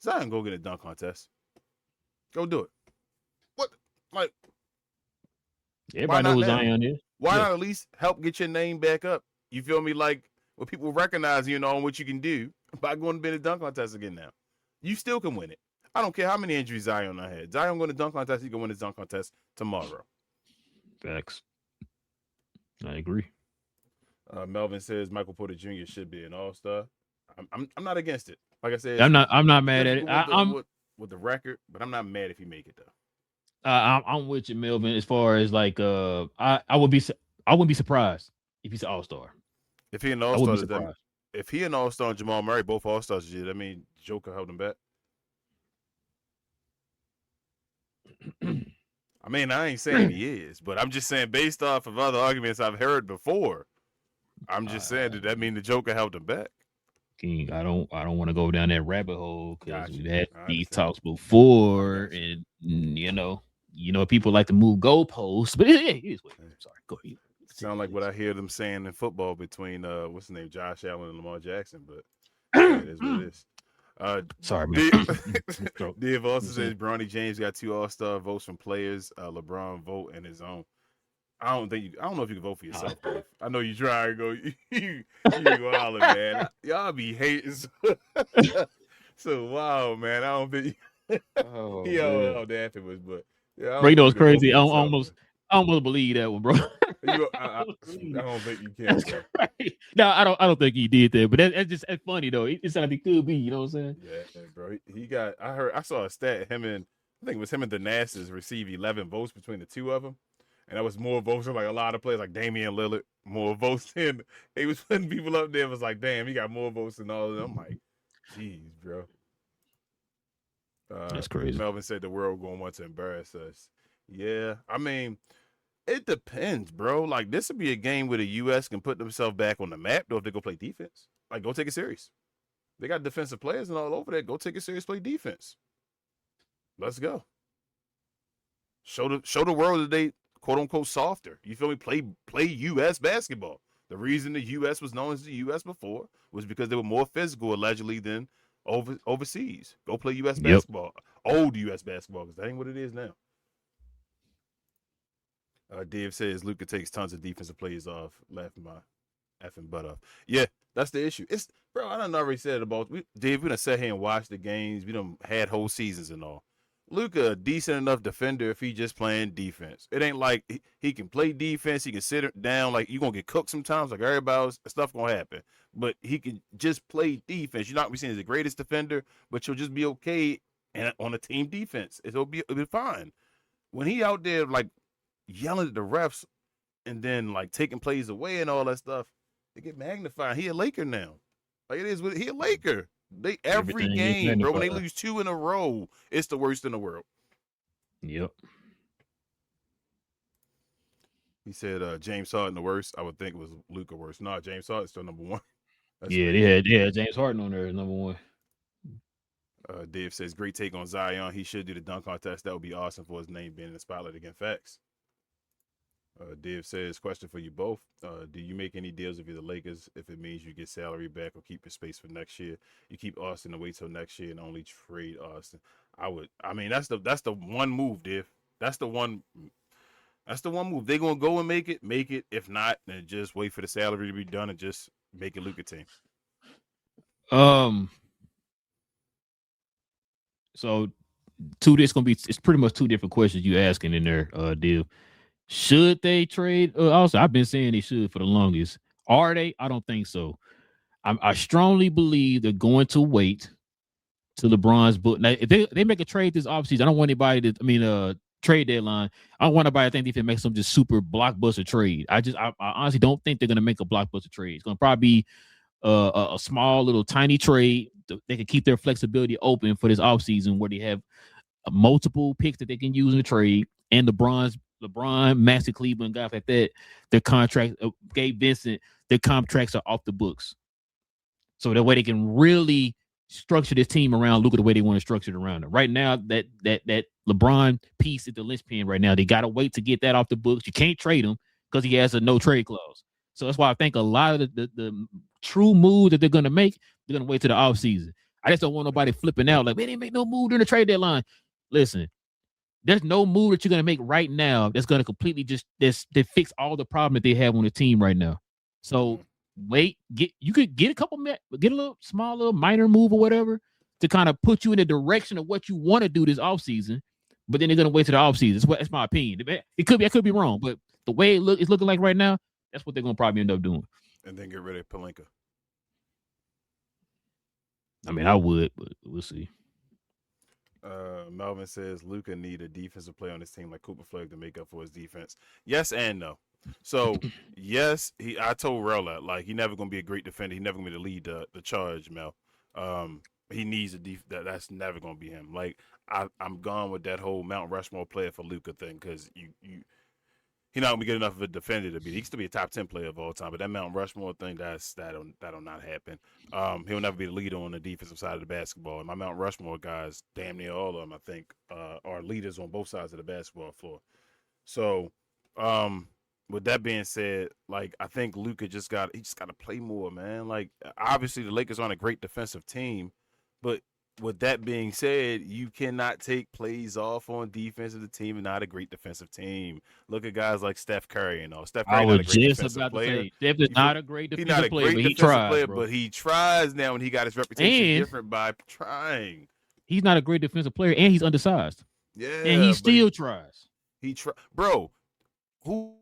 Zion, go get a dunk contest. Go do it. What? Like, everybody knows who Zion is. Why not at least help get your name back up? You feel me? Like, when people recognize you know what you can do by going to be in a dunk contest again now. You still can win it. I don't care how many injuries Zion I had. Zion going to dunk contest, he can win his dunk contest tomorrow. Facts. I agree. Melvin says Michael Porter Jr. should be an All-Star. I'm not against it. Like I said, I'm not mad at it. I'm with the record, but I'm not mad if he make it though. I'm with you, Melvin. As far as like, I wouldn't be surprised if he's an All-Star. If he an All-Star, if he an All-Star and Jamal Murray both All-Stars, I mean Joker held him back. I mean, I ain't saying he is, but I'm just saying based off of other arguments I've heard before, I'm just saying that mean the Joker held him back. King, I don't want to go down that rabbit hole because we've had these understand. talks before, and you know people like to move goalposts, but it is what it is. Sorry, go ahead. Sound like what I hear them saying in football between what's his name, Josh Allen and Lamar Jackson, but it is what it is. Sorry, man. Dave also says Bronny James got 2 All-Star votes from players. LeBron vote in his own. I don't know if you can vote for yourself, Dave. I know you try and go. You go holler, man. Y'all be hating. So wow, man. I don't think. How daft it was, but yeah. Bro, you know it's crazy. I almost believe that one, bro. I don't think you can. That's crazy. No, I don't think he did that, but that's funny though. It's like it could be, you know what I'm saying? Yeah, bro. He got. I saw a stat. I think it was him and the Nastas received 11 votes between the two of them, and that was more votes than like a lot of players, like Damian Lillard, more votes than he was putting people up there. It was like, damn, he got more votes than all of them. I'm like, jeez, bro. That's crazy. Melvin said the world gonna want to embarrass us. Yeah, I mean, it depends, bro. Like this would be a game where the U.S. can put themselves back on the map, though, if they go play defense. Like, go take it serious. They got defensive players and all over there. Go take it serious, play defense. Let's go. Show the world that they quote unquote softer. You feel me? Play U.S. basketball. The reason the U.S. was known as the U.S. before was because they were more physical, allegedly, than overseas. Go play U.S. basketball. Old U.S. basketball, because that ain't what it is now. Dave says Luka takes tons of defensive plays off. Laughing my effing butt off. Yeah, that's the issue. It's bro. I done already said it about Dave. We done sat here and watched the games. We done had whole seasons and all. Luka, a decent enough defender if he just playing defense. It ain't like he can play defense. He can sit down. Like you gonna get cooked sometimes. Like everybody else, stuff gonna happen. But he can just play defense. You're not gonna be seen as the greatest defender, but you'll just be okay and on a team defense. It'll be fine. When he out there like yelling at the refs and then like taking plays away and all that stuff, they get magnified. He a Laker now. Like it is. He a Laker. They every game, bro. When they lose 2 in a row, it's the worst in the world. Yep. He said James Harden the worst. I would think it was Luka worse. No, James Harden's still number 1. Yeah, they had James Harden on there as number 1. Dave says great take on Zion. He should do the dunk contest. That would be awesome for his name being in the spotlight again. Facts. Dave says, question for you both. Do you make any deals with the Lakers if it means you get salary back or keep your space for next year? You keep Austin and wait till next year and only trade Austin. I mean, that's the one move, Dave. That's the one move. They're gonna go and make it. If not, then just wait for the salary to be done and just make a Luka team. So it's pretty much 2 different questions you asking in there, Dave. Should they trade? Also, I've been saying they should for the longest. Are they? I don't think so. I strongly believe they're going to wait till LeBron's book. Now, if they make a trade this offseason, I don't want anybody to. Trade deadline. I don't want anybody to think if it makes some just super blockbuster trade. I honestly don't think they're going to make a blockbuster trade. It's going to probably be a small little tiny trade. They can keep their flexibility open for this offseason where they have multiple picks that they can use in the trade, and LeBron, Maxey Cleveland, guys like that, their contract, Gabe Vincent, their contracts are off the books. So that way they can really structure this team around Luka the way they want to structure it around them. Right now, that LeBron piece at the linchpin right now, they got to wait to get that off the books. You can't trade him because he has a no trade clause. So that's why I think a lot of the true moves that they're going to make, they're going to wait to the offseason. I just don't want nobody flipping out like, they didn't make no move during the trade deadline. Listen, there's no move that you're going to make right now that's going to completely just fix all the problem that they have on the team right now. So wait, you could get a little small little minor move or whatever to kind of put you in the direction of what you want to do this offseason, but then they're going to wait to the offseason. That's my opinion. It could be, I could be wrong, but the way it's looking like right now, that's what they're going to probably end up doing. And then get rid of Pelinka. I mean, I would, but we'll see. Melvin says Luka need a defensive player on his team like Cooper Flag to make up for his defense. Yes and no. So yes, I told Rella like he's never gonna be a great defender. He's never gonna be to lead the charge, Mel. He needs that's never gonna be him. Like I'm gone with that whole Mount Rushmore player for Luka thing because he's not gonna be good enough of a defender to be. He can still be a top 10 player of all time, but that Mount Rushmore thing, that'll not happen. He'll never be the leader on the defensive side of the basketball. And my Mount Rushmore guys, damn near all of them, I think, are leaders on both sides of the basketball floor. So, with that being said, like I think Luka just got to play more, man. Like obviously the Lakers aren't a great defensive team, but with that being said, you cannot take plays off on defense of the team and not a great defensive team. Look at guys like Steph Curry and all. Steph Curry not a great defensive player. Steph is not a great defensive player, but he tries. But he tries now, and he got his reputation different by trying. He's not a great defensive player, and he's undersized. Yeah, and he still tries. Bro, who?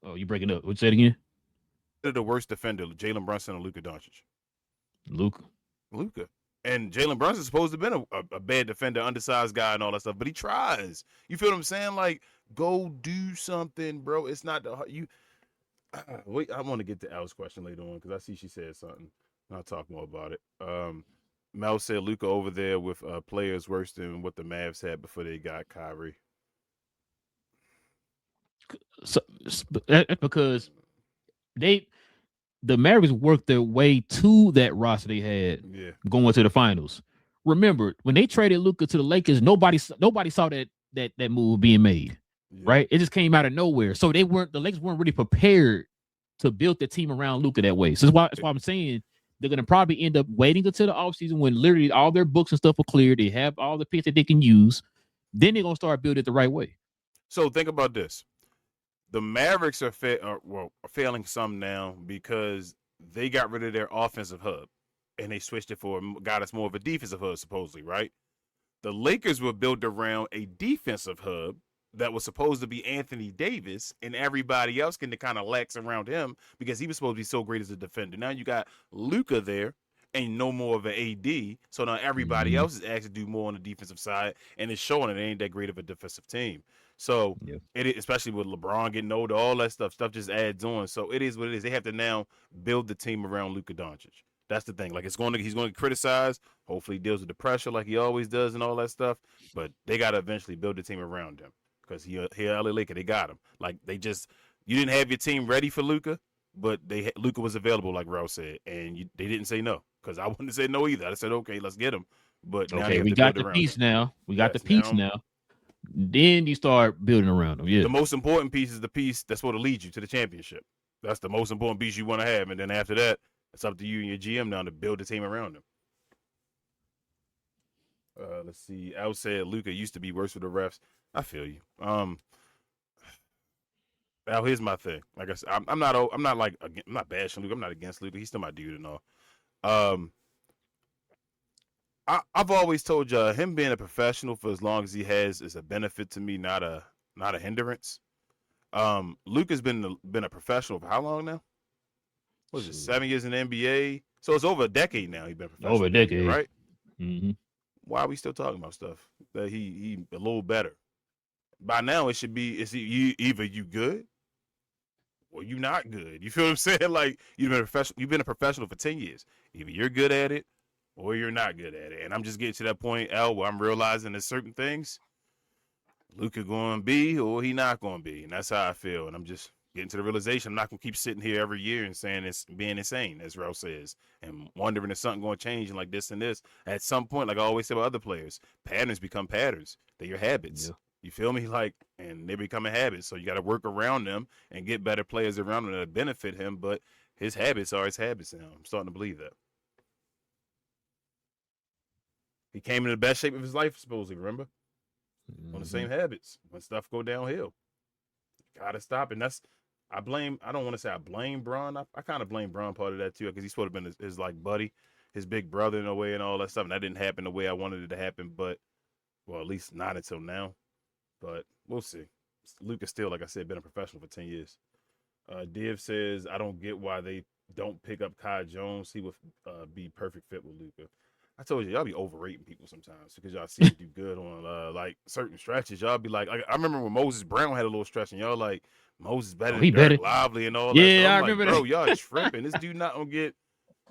Oh, you breaking up? What'd you say it again? The worst defender, Jalen Brunson or Luka Doncic? Luka. And Jalen Brunson's supposed to have been a bad defender, undersized guy and all that stuff, but he tries. You feel what I'm saying? Like, go do something, bro. It's not wait, I want to get to Al's question later on because I see she said something. I'll talk more about it. Mel said Luka over there with players worse than what the Mavs had before they got Kyrie. So, that's because the Mavericks worked their way to that roster they had going to the finals. Remember, when they traded Luka to the Lakers, nobody saw that move being made, right? It just came out of nowhere. So the Lakers weren't really prepared to build the team around Luka that way. So that's why I'm saying they're going to probably end up waiting until the offseason when literally all their books and stuff are clear. They have all the picks that they can use. Then they're going to start building it the right way. So think about this. the Mavericks are failing some now because they got rid of their offensive hub and they switched it got us more of a defensive hub, supposedly, right? The Lakers were built around a defensive hub that was supposed to be Anthony Davis, and everybody else can kind of lax around him because he was supposed to be so great as a defender. Now you got Luka there and no more of an AD, so now everybody else is asked to do more on the defensive side, and it's showing it ain't that great of a defensive team. So especially with LeBron getting older, all that stuff just adds on. So it is what it is. They have to now build the team around Luka Doncic. That's the thing. Like he's going to criticize. Hopefully, he deals with the pressure like he always does and all that stuff. But they got to eventually build the team around him because he LA Laker. They got him. Like you didn't have your team ready for Luka, but Luka was available, like Ralph said, and they didn't say no because I wouldn't say no either. I said okay, let's get him. But now we got the piece now. We got the piece now. Then you start building around them. Yeah. The most important piece is the piece that's going to lead you to the championship. That's the most important piece you want to have, and then after that, it's up to you and your GM now to build a team around him. Let's see. Al said Luka used to be worse with the refs. I feel you. Al, here's my thing. Like I said, I'm not bashing Luka. I'm not against Luka. He's still my dude and all. I've always told you him being a professional for as long as he has is a benefit to me, not a hindrance. Luka's been a professional for how long now? What is it, 7 years in the NBA? So it's over a decade now he's been professional. Over a decade. Right? Mm-hmm. Why are we still talking about stuff that he a little better? By now it should be either you good or you not good. You feel what I'm saying? Like you've been a professional for 10 years. Either you're good at it or you're not good at it. And I'm just getting to that point, Al, where I'm realizing there's certain things Luka going to be or he not going to be. And that's how I feel. And I'm just getting to the realization I'm not going to keep sitting here every year and saying it's being insane, as Ralph says, and wondering if something going to change and like this and this. At some point, like I always say about other players, patterns become patterns. They're your habits. Yeah. You feel me? Like, and they become a habit. So you got to work around them and get better players around him that benefit him. But his habits are his habits now. I'm starting to believe that. He came in the best shape of his life, supposedly, remember? On the same habits. When stuff go downhill. Gotta stop. And I don't want to say I blame Bron. I kind of blame Bron part of that too, because he's supposed to have been his like buddy, his big brother in a way and all that stuff. And that didn't happen the way I wanted it to happen, but well, at least not until now. But we'll see. Luka's still, like I said, been a professional for 10 years. Div says, I don't get why they don't pick up Kai Jones. He would be perfect fit with Luka. I told you, y'all be overrating people sometimes because y'all see him do good on like certain stretches. Y'all be like I remember when Moses Brown had a little stretch and y'all like Moses better than Dirk Lively and all that. Yeah, I remember that. Bro, y'all tripping. This dude not gonna get.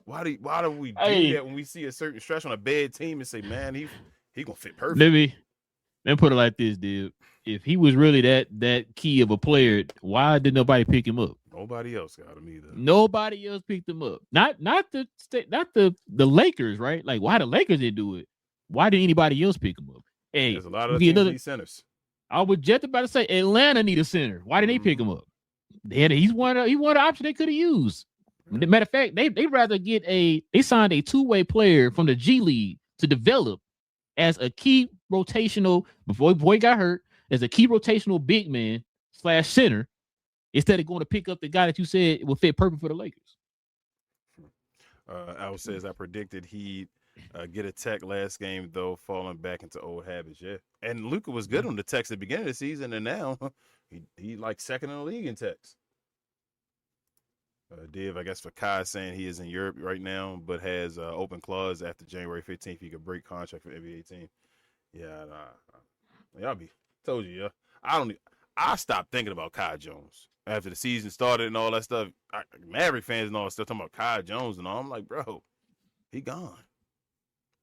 Why do we do that when we see a certain stretch on a bad team and say, man, he gonna fit perfect? Let me put it like this, dude. If he was really that key of a player, why did nobody pick him up? Nobody else got him either. Nobody else picked him up. Not the Lakers, right? Like why the Lakers didn't do it? Why did anybody else pick him up? Hey, there's a lot of teams need centers. I was just about to say Atlanta need a center. Why didn't they pick him up? He's one option they could have used. Matter of fact, they rather get they signed a two-way player from the G League to develop as a key rotational before boy got hurt as a key rotational big man / center. Instead of going to pick up the guy that you said will fit perfect for the Lakers. Al says, I predicted he'd get a tech last game, though, falling back into old habits. Yeah. And Luka was good on the techs at the beginning of the season, and now he like second in the league in techs. Div, I guess for Kai saying he is in Europe right now, but has open clause after January 15th, he could break contract for the NBA team. Yeah, y'all told you, yeah. I stopped thinking about Kai Jones. After the season started and all that stuff, Maverick fans and all that stuff talking about Kai Jones and all. I'm like, bro, he gone.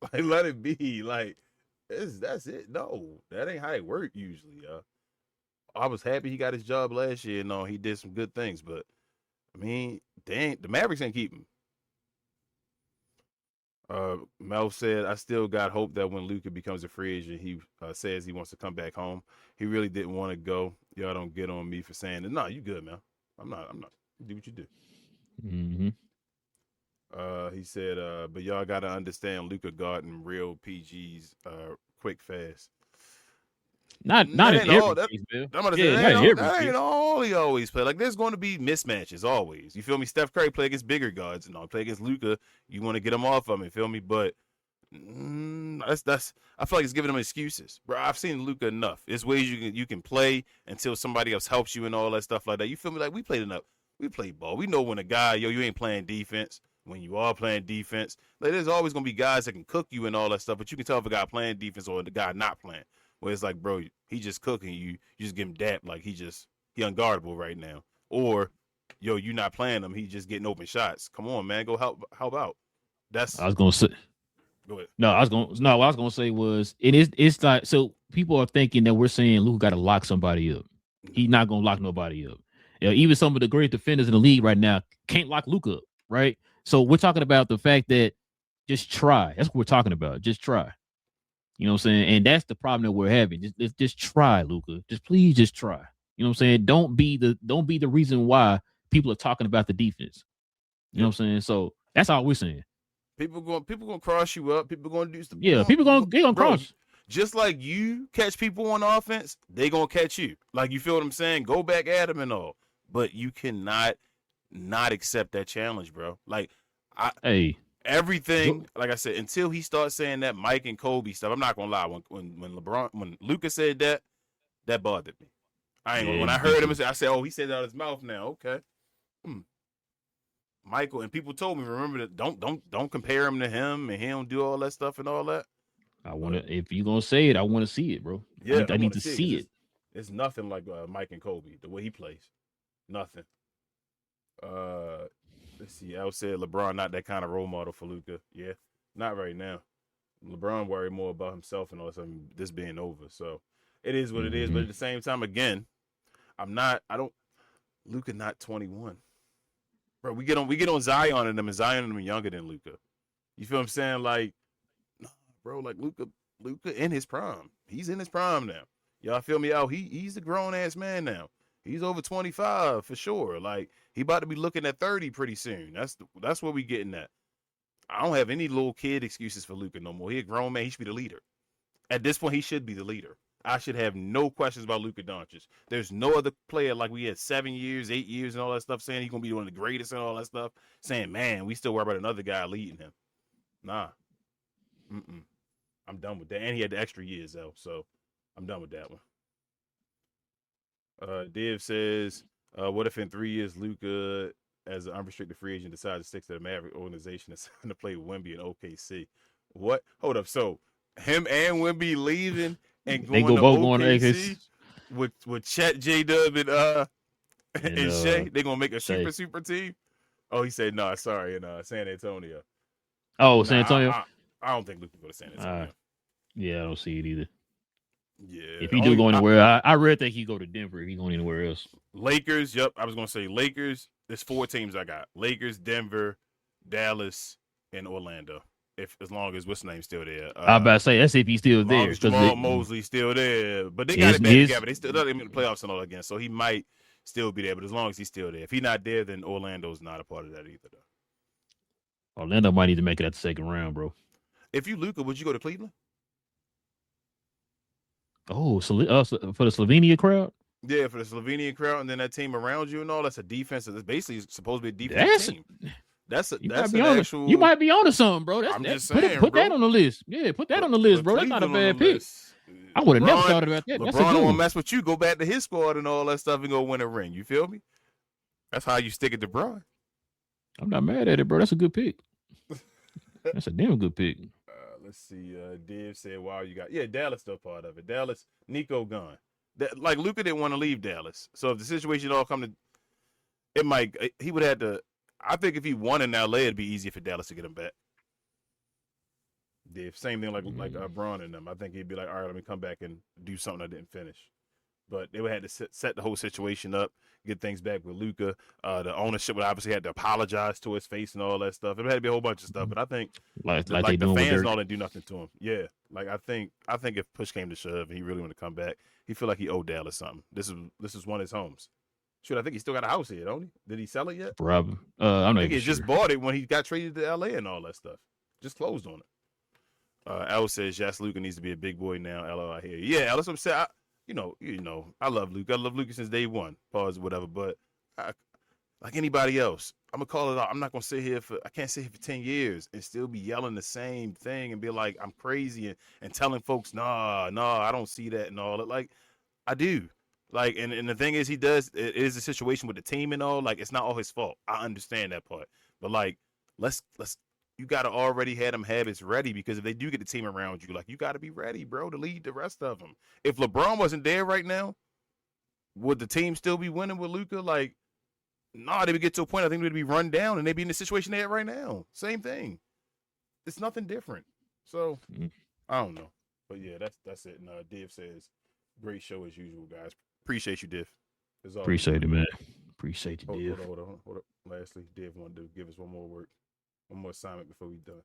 Like, let it be. Like, that's it. No, that ain't how it work usually, I was happy he got his job last year. No, he did some good things, but I mean, the Mavericks ain't keep him. Mel said, I still got hope that when Luka becomes a free agent, he says he wants to come back home. He really didn't want to go. Y'all don't get on me for saying that. No, you good, man. I'm not. Do what you do. Mm-hmm. He said, but y'all got to understand Luka guarding real PGs quick, fast. Not in That ain't all- every case, Bill. I'm gonna Yeah, say not in every that case. ain't all he always play. Like there's going to be mismatches always. You feel me? Steph Curry play against bigger guards and all. Play against Luka, you want to get him off of him. Feel me? But that's. I feel like it's giving him excuses, bro. I've seen Luka enough. There's ways you can play until somebody else helps you and all that stuff like that. You feel me? Like we played enough. We played ball. We know when a guy, you ain't playing defense. When you are playing defense, like there's always gonna be guys that can cook you and all that stuff. But you can tell if a guy playing defense or the guy not playing. Where it's like, bro, he just cooking you. You just give him dapped like he unguardable right now. Or, yo, you not playing him. He just getting open shots. Come on, man, go help out. I was gonna say. Go ahead. What I was gonna say was it's like, so people are thinking that we're saying Luka got to lock somebody up. He's not gonna lock nobody up. Even some of the great defenders in the league right now can't lock Luka up, right? So we're talking about the fact that just try. That's what we're talking about. Just try. You know what I'm saying? And that's the problem that we're having. Just try, Luka. Please just try. You know what I'm saying? Don't be the reason why people are talking about the defense. You know what I'm saying? So that's all we're saying. People gonna cross you up. People gonna do stuff. Yeah, people gonna cross. Just like you catch people on offense, they gonna catch you. Like, you feel what I'm saying? Go back at them and all. But you cannot not accept that challenge, bro. Like, everything, like I said, until he starts saying that Mike and Kobe stuff, I'm not gonna lie. When Luka said that bothered me. When I heard him say, I said, oh, he said that out of his mouth now. Okay. Michael, and people told me, remember that don't compare him to him and he don't do all that stuff and all that. If you're gonna say it, I want to see it, bro. Yeah, I need to see it. It's nothing like Mike and Kobe, the way he plays. Nothing. Let's see. I said LeBron not that kind of role model for Luka. Yeah, not right now. LeBron worried more about himself and all something. This being over, so it is what it is. But at the same time, again, Luka not 21. Bro, we get on Zion and them, and Zion and them are younger than Luka. You feel what I'm saying? Like, no, bro, like Luka in his prime. He's in his prime now. Y'all feel me out? He's a grown ass man now. He's over 25 for sure. Like, he about to be looking at 30 pretty soon. That's what we getting at. I don't have any little kid excuses for Luka no more. He a grown man. He should be the leader. At this point, he should be the leader. I should have no questions about Luka Doncic. There's no other player like we had 7 years, 8 years, and all that stuff saying he's going to be one of the greatest and all that stuff, saying, man, we still worry about another guy leading him. Nah. I'm done with that. And he had the extra years, though, so I'm done with that one. Div says, what if in 3 years Luka, as an unrestricted free agent, decides to stick to the Maverick organization and sign to play with Wemby and OKC? What? Hold up. So him and Wemby leaving and going to OKC with Chet, J-Dub, and Shea? They going to make a super team? Oh, he said, no, sorry, in San Antonio. Oh, San Antonio? I don't think Luka go to San Antonio. Yeah, I don't see it either. Yeah. If he do go anywhere, I really think he go to Denver if he going anywhere else. Lakers, yep. I was going to say Lakers. There's 4 teams I got. Lakers, Denver, Dallas, and Orlando. As long as what's the name still there. I'm about to say, that's if he's still there. Jamal Mosley's still there. But they got it back together. They still doesn't make the playoffs and all again. So he might still be there. But as long as he's still there. If he's not there, then Orlando's not a part of that either, though. Orlando might need to make it at the second round, bro. If you Luka, would you go to Cleveland? Oh, for the Slovenia crowd? Yeah, for the Slovenian crowd, and then that team around you and all. That's a defense. That's basically supposed to be a defense team. That's an actual. You might be onto something, bro. I'm just saying, put that on the list. Yeah, put that on the list, bro. That's not a bad pick. I would have never thought about that. LeBron don't want to mess with you. Go back to his squad and all that stuff and go win a ring. You feel me? That's how you stick it to Bron. I'm not mad at it, bro. That's a good pick. That's a damn good pick. Let's see. Div said, wow, you got... Yeah, Dallas still part of it. Dallas, Nico gone. Like, Luka didn't want to leave Dallas. So if the situation all come to... It might... He would have to... I think if he won in L.A., it'd be easier for Dallas to get him back. Div, same thing like Bron and them. I think he'd be like, all right, let me come back and do something I didn't finish. But they would have to set the whole situation up, get things back with Luka. The ownership would obviously have to apologize to his face and all that stuff. It had to be a whole bunch of stuff. But I think like the fans and all didn't do nothing to him. Yeah, like I think if push came to shove and he really wanted to come back, he feel like he owed Dallas something. This is one of his homes. Shoot, I think he still got a house here, don't he? Did he sell it yet? Probably. I'm not I think he sure. just bought it when he got traded to LA and all that stuff. Just closed on it. Al says, yes, Luka needs to be a big boy now. LO, I hear you. Yeah, that's what I'm saying. I love Luka. I love Luka since day one. Pause, whatever. But like anybody else, I'm gonna call it out. I'm not gonna sit here I can't sit here for 10 years and still be yelling the same thing and be like I'm crazy and telling folks, nah, I don't see that and all that. Like I do. Like and the thing is, it is a situation with the team and all. Like it's not all his fault. I understand that part. But like let's you gotta already have them habits ready, because if they do get the team around you, like you gotta be ready, bro, to lead the rest of them. If LeBron wasn't there right now, would the team still be winning with Luka? Like, nah, they would get to a point I think they'd be run down and they'd be in the situation they're at right now. Same thing. It's nothing different. So I don't know. But yeah, that's it. And Div says, great show as usual, guys. Appreciate you, Div. Appreciate it, man. Appreciate you, Div. Hold on. Lastly, Div wanted to give us one more assignment before we done.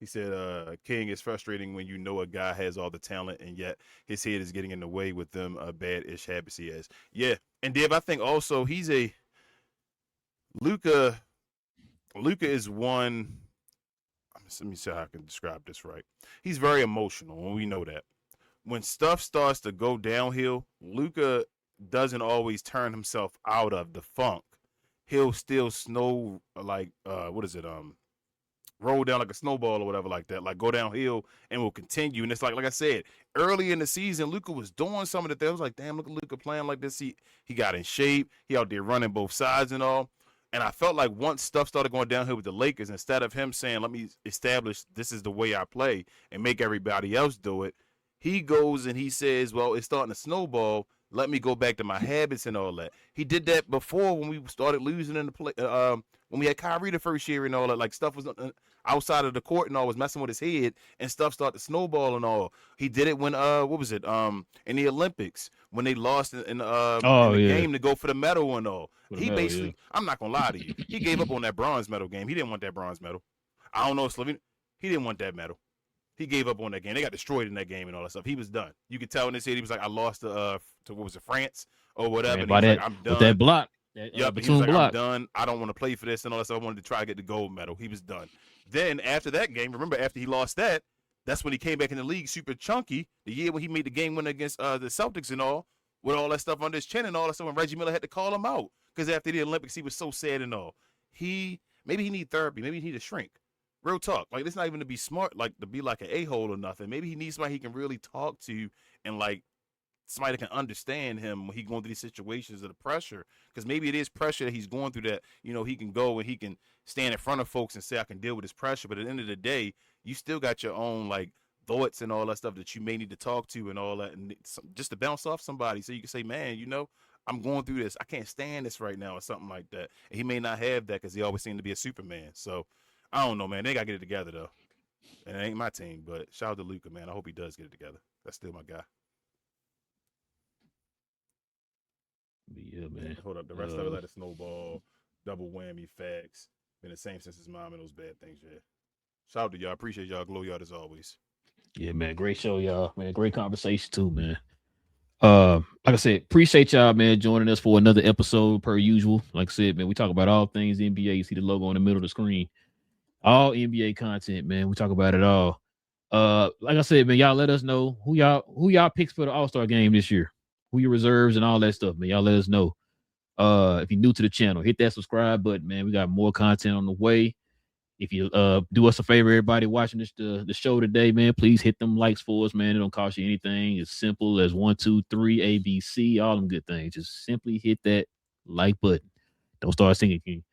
He said, King, is frustrating when you know a guy has all the talent and yet his head is getting in the way with them bad-ish habits he has. Yeah, and Div, I think also Luka is one. Let me see how I can describe this right. He's very emotional, and we know that. When stuff starts to go downhill, Luka doesn't always turn himself out of the funk. He'll still roll down like a snowball or whatever like that, like go downhill and will continue. And it's like I said, early in the season, Luka was doing some of the things. I was like, damn, look at Luka playing like this. He got in shape. He out there running both sides and all. And I felt like once stuff started going downhill with the Lakers, instead of him saying, let me establish this is the way I play and make everybody else do it, he goes and he says, well, it's starting to snowball. Let me go back to my habits and all that. He did that before when we started losing in the play. When we had Kyrie the first year and all that, like stuff was outside of the court and all was messing with his head and stuff started to snowball and all. He did it when in the Olympics when they lost in the game to go for the medal and all. I'm not gonna lie to you, he gave up on that bronze medal game. He didn't want that bronze medal. I don't know if Slovenia. He didn't want that medal. He gave up on that game. They got destroyed in that game and all that stuff. He was done. You could tell in his head he was like, I lost to France or whatever. Man, I'm done. With that block. But he was like, I'm done. I don't want to play for this and all that stuff. I wanted to try to get the gold medal. He was done. Then after that game, remember after he lost that's when he came back in the league super chunky. The year when he made the game win against the Celtics and all, with all that stuff under his chin and all that stuff, when Reggie Miller had to call him out because after the Olympics he was so sad and all. Maybe he need therapy. Maybe he need a shrink. Real talk. Like, it's not even to be smart, like to be like an a-hole or nothing. Maybe he needs somebody he can really talk to and like somebody that can understand him when he's going through these situations of the pressure. Because maybe it is pressure that he's going through that, he can go and he can stand in front of folks and say, I can deal with this pressure. But at the end of the day, you still got your own like thoughts and all that stuff that you may need to talk to and all that. And just to bounce off somebody so you can say, man, I'm going through this. I can't stand this right now or something like that. And he may not have that because he always seemed to be a Superman. So, I don't know, man. They got to get it together, though. And it ain't my team, but shout out to Luka, man. I hope he does get it together. That's still my guy. Yeah, man. Hold up. The rest of it, let it snowball, double whammy, facts. Been the same since his mom and those bad things, yeah. Shout out to y'all. Appreciate y'all. Glow y'all as always. Yeah, man. Great show, y'all. Man, great conversation, too, man. Like I said, appreciate y'all, man, joining us for another episode per usual. Like I said, man, we talk about all things NBA. You see the logo in the middle of the screen. All NBA content, man. We talk about it all. Like I said, man, y'all let us know who y'all picks for the All-Star game this year. Who your reserves and all that stuff, man. Y'all let us know. If you're new to the channel, hit that subscribe button, man. We got more content on the way. If you do us a favor, everybody watching the show today, man, please hit them likes for us, man. It don't cost you anything. It's simple as 1, 2, 3, ABC, all them good things. Just simply hit that like button. Don't start singing, King.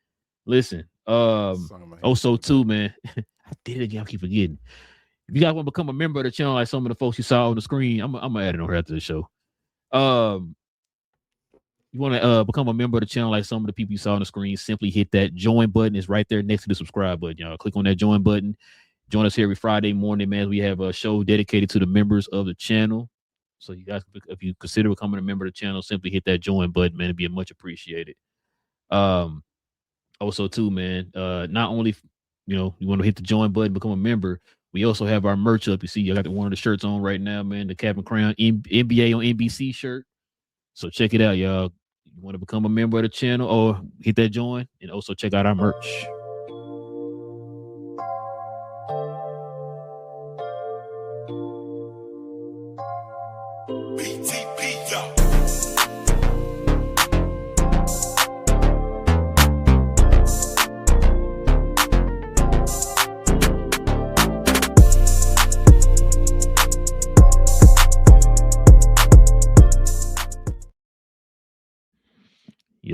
Listen, also too, man. I did it again. I keep forgetting. If you guys want to become a member of the channel, like some of the folks you saw on the screen, I'm gonna add it on here after the show. You want to become a member of the channel like some of the people you saw on the screen, simply hit that join button. It's right there next to the subscribe button, y'all. Click on that join button. Join us here every Friday morning, man. We have a show dedicated to the members of the channel. So you guys, if you consider becoming a member of the channel, simply hit that join button, man. It'd be much appreciated. Also too, man, not only, you want to hit the join button, become a member, we also have our merch up. You see, I got one of the shirts on right now, man, the Cap and Crown NBA on NBC shirt. So check it out, y'all. You want to become a member of the channel or hit that join, and also check out our merch. BTP,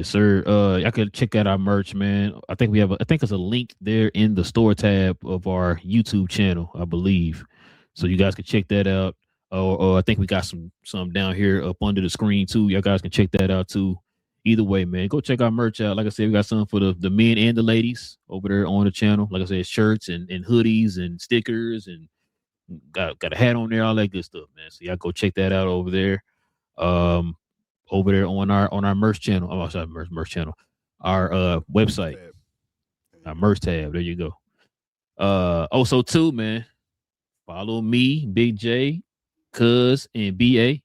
Yes, sir. I could check out our merch, man. I think there's a link there in the store tab of our YouTube channel, I believe. So you guys can check that out. Or I think we got some down here up under the screen too. Y'all guys can check that out too. Either way, man, go check our merch out. Like I said, we got some for the men and the ladies over there on the channel. Like I said, shirts and hoodies and stickers and got a hat on there, all that good stuff, man. So y'all go check that out over there. Over there on our merch channel. Oh, sorry, merch channel. Our website. Our merch tab. There you go. Also too, man. Follow me, Big J, Cuz, and BA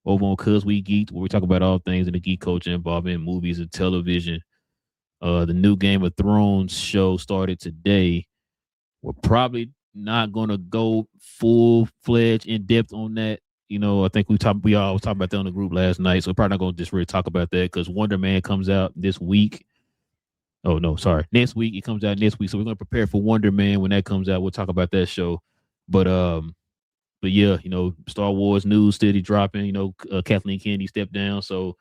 over on Cuz We Geeked, where we talk about all things in the geek culture involving movies and television. The new Game of Thrones show started today. We're probably not gonna go full-fledged in depth on that. You know, I think we all was talking about that on the group last night, so we're probably not gonna just really talk about that because Wonder Man comes out this week. Oh no, sorry, next week. It comes out next week, so we're gonna prepare for Wonder Man when that comes out. We'll talk about that show, but yeah, you know, Star Wars news steady dropping. You know, Kathleen Kennedy stepped down, so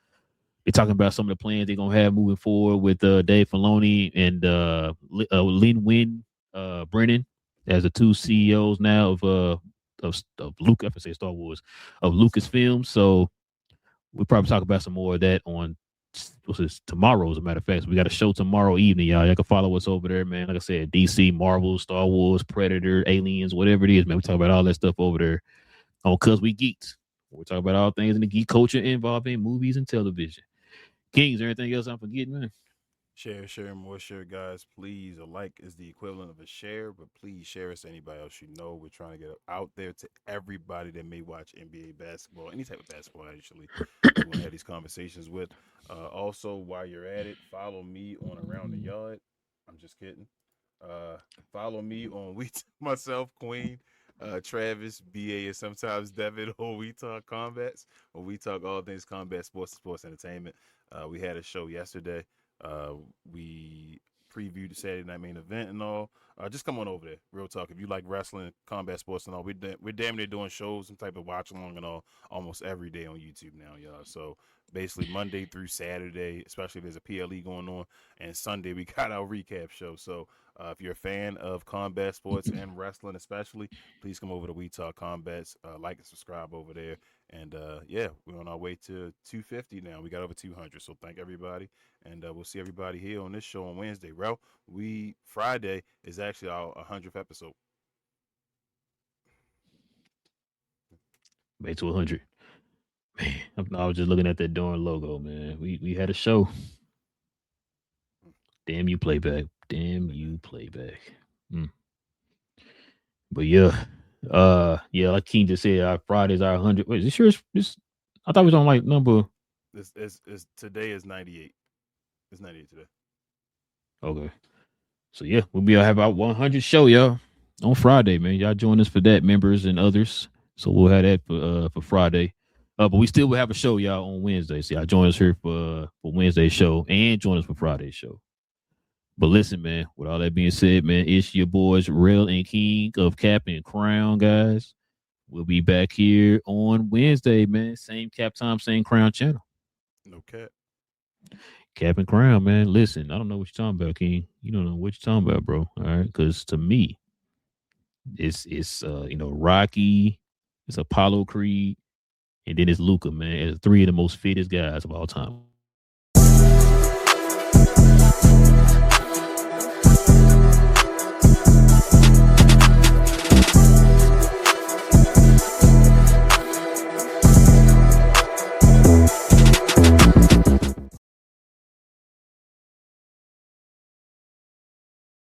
they're talking about some of the plans they're gonna have moving forward with Dave Filoni and Lin-Wen Brennan as the two CEOs now of Lucas, I say Star Wars, of Lucasfilm. So we'll probably talk about some more of that on tomorrow, as a matter of fact. So we got a show tomorrow evening, y'all. Y'all can follow us over there, man. Like I said, DC, Marvel, Star Wars, Predator, Aliens, whatever it is, man. We talk about all that stuff over there on Cuz We Geeked. We talk about all things in the geek culture involving movies and television. King, is there anything else I'm forgetting, man? Share, more share, guys. Please, a like is the equivalent of a share, but please share us to anybody else you know. We're trying to get out there to everybody that may watch NBA basketball, any type of basketball, actually. We want to have these conversations with. Also, while you're at it, follow me on Around the Yard. I'm just kidding. Follow me on myself, Queen, Travis, BA, and sometimes Devin on We Talk Combats, where we talk all things combat sports and sports entertainment. We had a show yesterday. We previewed the Saturday Night Main Event and all. Just come on over there. Real talk. If you like wrestling, combat sports and all, we're damn near doing shows, some type of watch along and all, almost every day on YouTube now, y'all. So basically Monday through Saturday, especially if there's a PLE going on, and Sunday we got our recap show. So if you're a fan of combat sports and wrestling especially, please come over to We Talk Combats. Like and subscribe over there. And yeah, we're on our way to 250 now. We got over 200. So thank everybody. And we'll see everybody here on this show on Wednesday. Friday is actually our 100th episode. Made to 100. Man, I was just looking at that darn logo, man. We had a show. Damn you, playback. Damn you, playback. But yeah. Yeah, like King just said, Friday's our 100. Wait, is this yours? I thought it was on like number. Today is 98. It's 98 today. Okay. So yeah, we'll have our 100 show, y'all, on Friday, man. Y'all join us for that, members and others. So we'll have that for Friday. But we still will have a show, y'all, on Wednesday. So y'all join us here for Wednesday's show and join us for Friday's show. But listen, man, with all that being said, man, it's your boys, Rel and King of Cap and Crown, guys. We'll be back here on Wednesday, man. Same Cap time, same Crown channel. No cap. Cap and Crown, man. Listen, I don't know what you're talking about, King. You don't know what you're talking about, bro. All right, because to me, it's Rocky, it's Apollo Creed, and then it's Luka, man. It's three of the most fittest guys of all time.